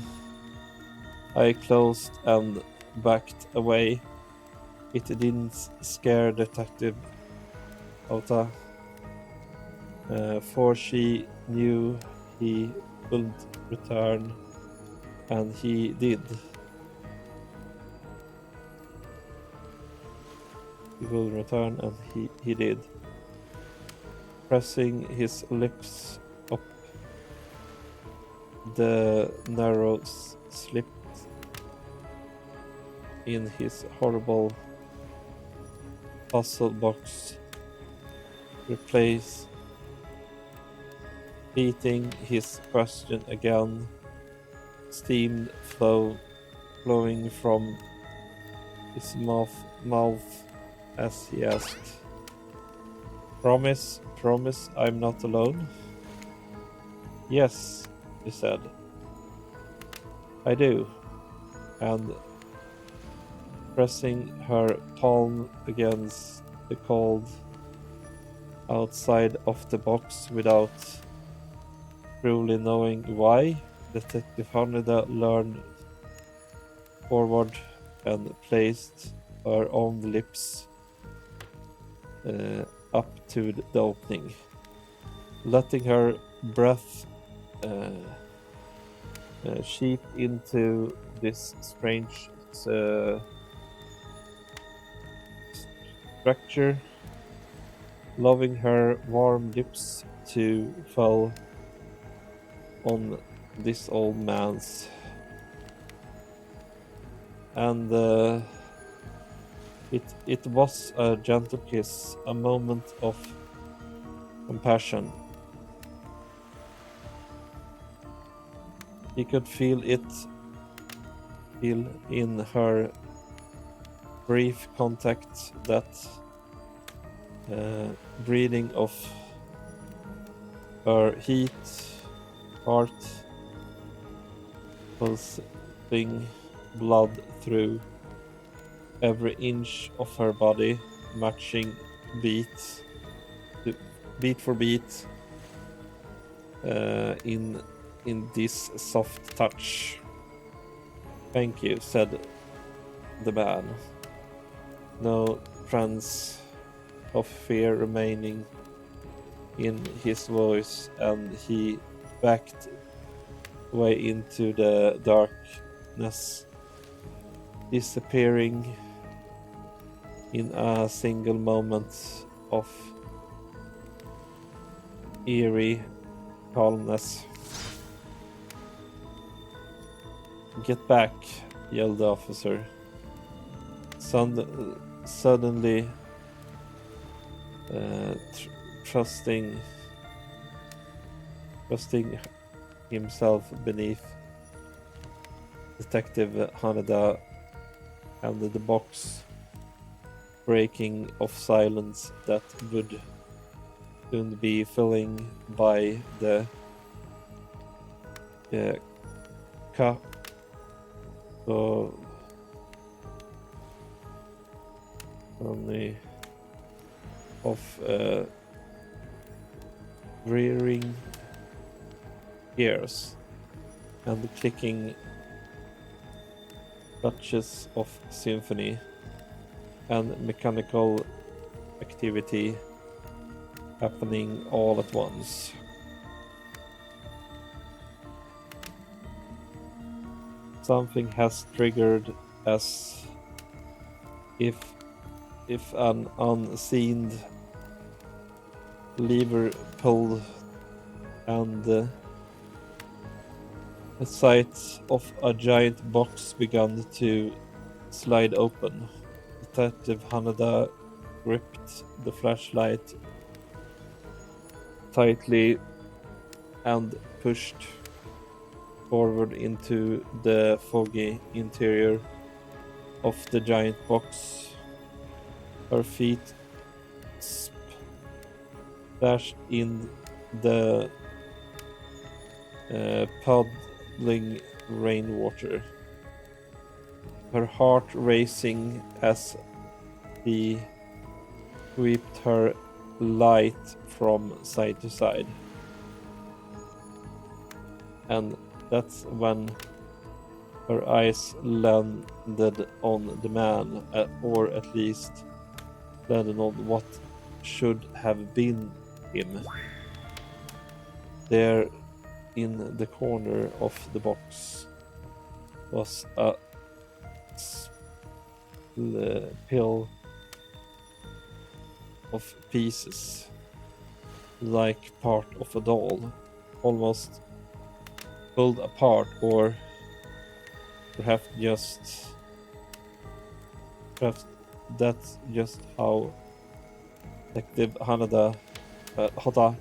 eye closed and backed away, it didn't scare Detective Ota, for she knew he would return, and he did. He will return, and he did. Pressing his lips up the narrow slit in his horrible puzzle box, repeating his question again, steam flowing from his mouth as he asked, Promise I'm not alone? Yes, he said. I do. And pressing her palm against the cold outside of the box without truly knowing why, Detective Haneda leaned forward and placed her own lips up to the opening, letting her breath seep into this strange structure, loving her warm lips to fall on this old man's. And it was a gentle kiss, a moment of compassion. He could feel in her brief contact that breathing of her heat, heart, pulsing blood through every inch of her body, matching beat for beat in this soft touch. "Thank you," said the man, no trace of fear remaining in his voice, and he backed way into the darkness, disappearing in a single moment of eerie calmness. "Get back," yelled the officer, suddenly trusting himself beneath Detective Haneda handed the box, breaking of silence that would soon be filling by the cacophony of rearing ears and the clicking touches of symphony and mechanical activity happening all at once. Something has triggered, as if an unseen lever pulled, and the sides of a giant box began to slide open. Detective Haneda gripped the flashlight tightly and pushed forward into the foggy interior of the giant box. Her feet splashed in the puddling rainwater, her heart racing as he swept her light from side to side. And that's when her eyes landed on the man, or at least landed on what should have been him. There, in the corner of the box, was a pill of pieces, like part of a doll, almost pulled apart, or perhaps that's just how Detective Haneda Hota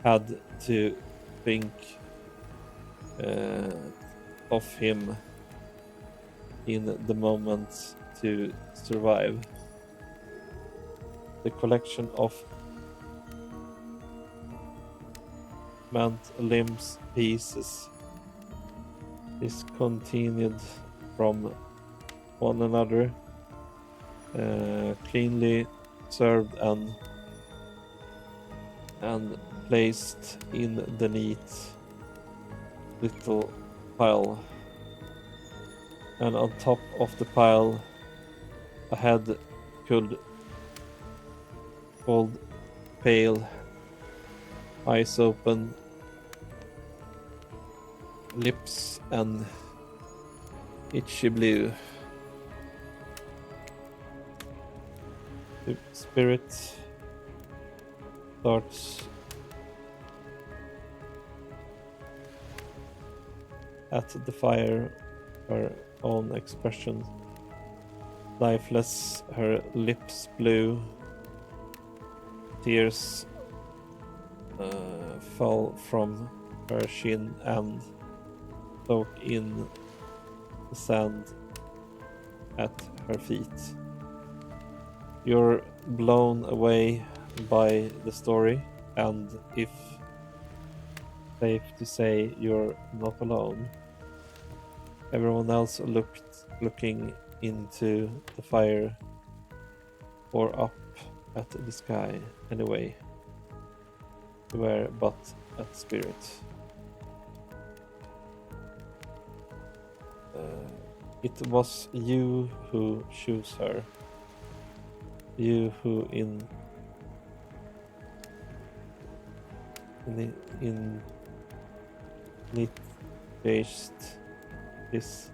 had to think of him in the moment to survive. The collection of mant limbs pieces discontinued from one another, cleanly served and placed in the neat little pile. And on top of the pile, a head could hold pale, eyes open, lips and itchy blue. The spirit starts at the fire, her own expression lifeless, her lips blue, tears fall from her chin and soak in the sand at her feet. You're blown away by the story, and if safe to say you're not alone. Everyone else looking into the fire or up at the sky anyway. Where but at Spirit. It was you who chose her. You who initiated this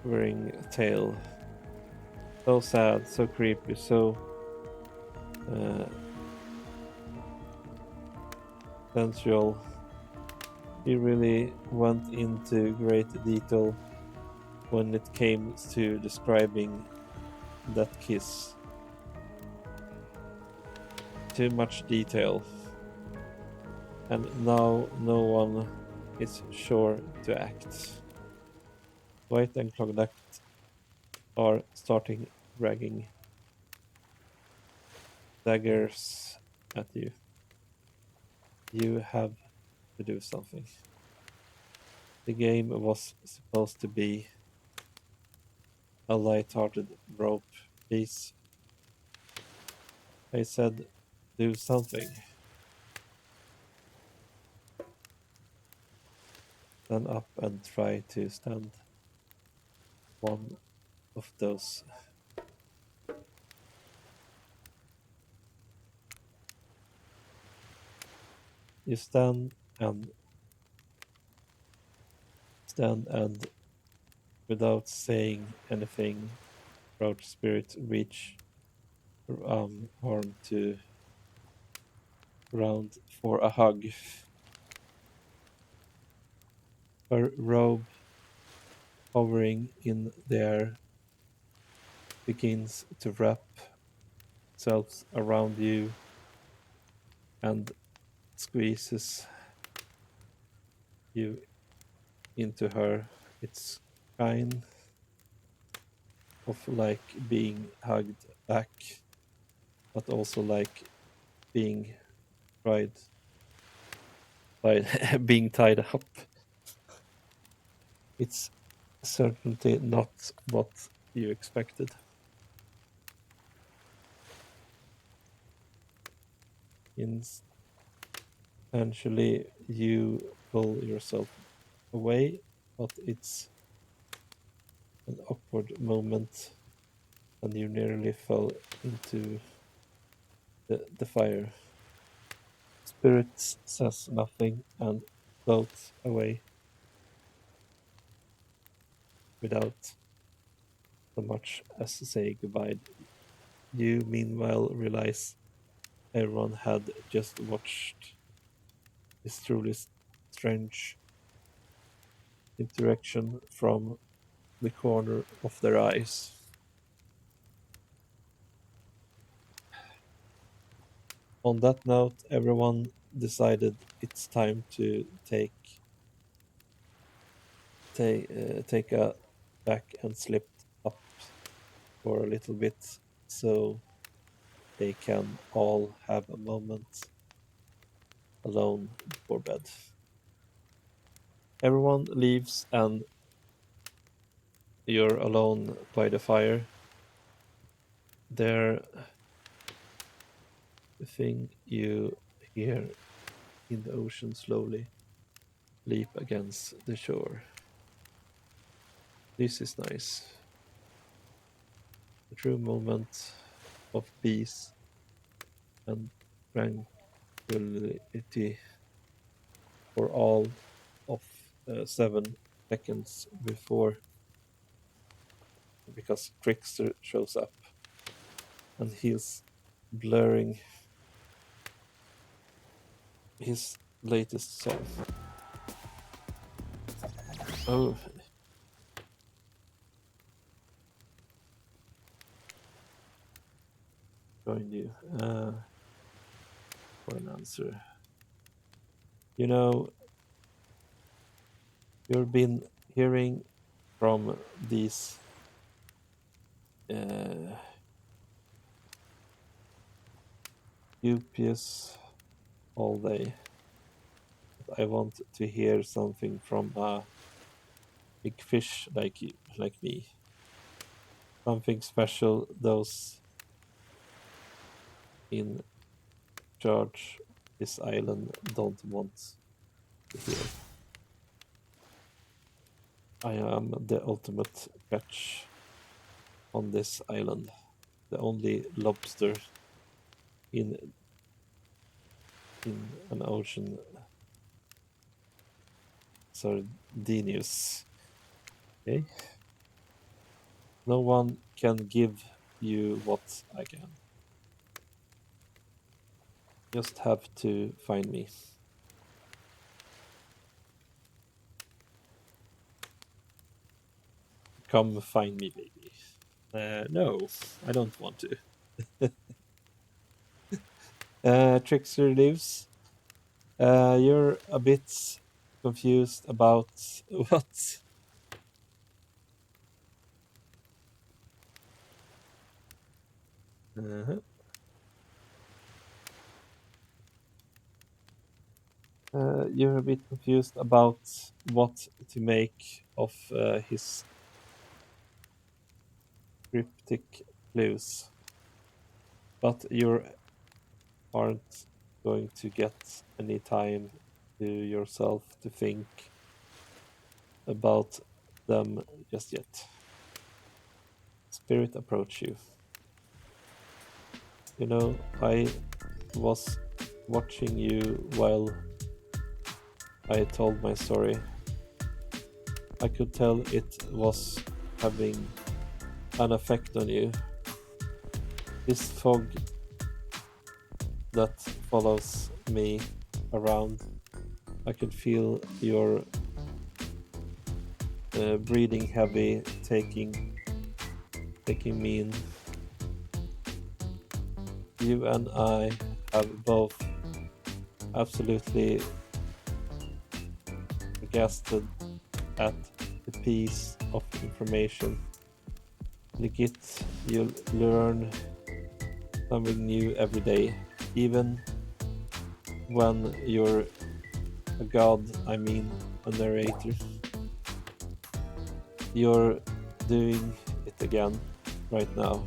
wearing tale. So sad, so creepy, so sensual. He really went into great detail when it came to describing that kiss. Too much detail. And now no one is sure to act. White and Clognac are starting dragging daggers at you. You have to do something. The game was supposed to be a light-hearted rope piece. I said, do something. Stand up and try to stand one of those. You stand and without saying anything, Proud Spirit reach arm to round for a hug. Her robe hovering in the air begins to wrap itself around you and squeezes you into her. It's kind of like being hugged back, but also like being tried by being tied up. It's certainly not what you expected. Eventually, you pull yourself away, but it's an awkward moment, and you nearly fell into the fire. Spirit says nothing and floats away without so much as say goodbye. You meanwhile realize everyone had just watched this truly strange interaction from the corner of their eyes. On that note, everyone decided it's time to take a back and slip up for a little bit so they can all have a moment alone before bed. Everyone leaves and you're alone by the fire. There, the thing you hear in the ocean slowly leap against the shore. This is nice. A true moment of peace and tranquility for all of 7 seconds before because Trickster shows up. and he's blurring his latest song. Oh. Join you for an answer. You know, you've been hearing from these UPS all day. But I want to hear something from a big fish like you, like me. Something special those in charge this island don't want to hear. I am the ultimate catch on this island. The only lobster in an ocean Sardinius. Okay. No one can give you what I can. Just have to find me. Come find me, baby. No, I don't want to. Trickster lives. You're a bit confused about what? You're a bit confused about what to make of his cryptic clues, but you aren't going to get any time to yourself to think about them just yet. Spirit approach you. You know, I was watching you while I told my story. I could tell it was having an effect on you. This fog that follows me around, I could feel your breathing heavy, taking me in. You and I have both absolutely gasted at the piece of information. Legit, you'll learn something new every day, even when you're a god, I mean a narrator. You're doing it again right now.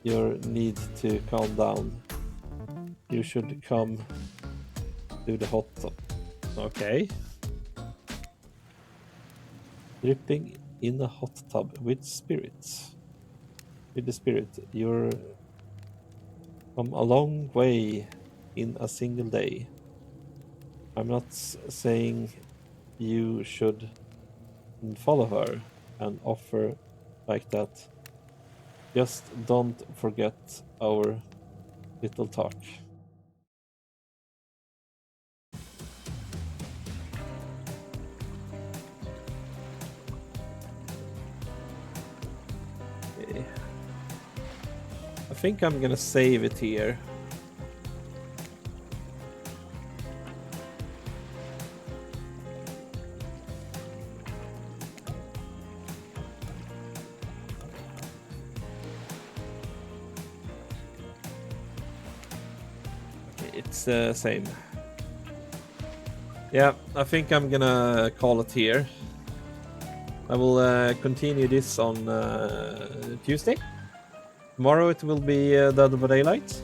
You need to calm down. You should come to the hot tub. Okay. Dripping in a hot tub with spirits. With the spirit, you're come a long way in a single day. I'm not saying you should follow her and offer like that. Just don't forget our little talk. Okay. I think I'm gonna save it here. It's the same. Yeah, I think I'm gonna call it here. I will continue this on Tuesday. Tomorrow it will be Dead by Daylight.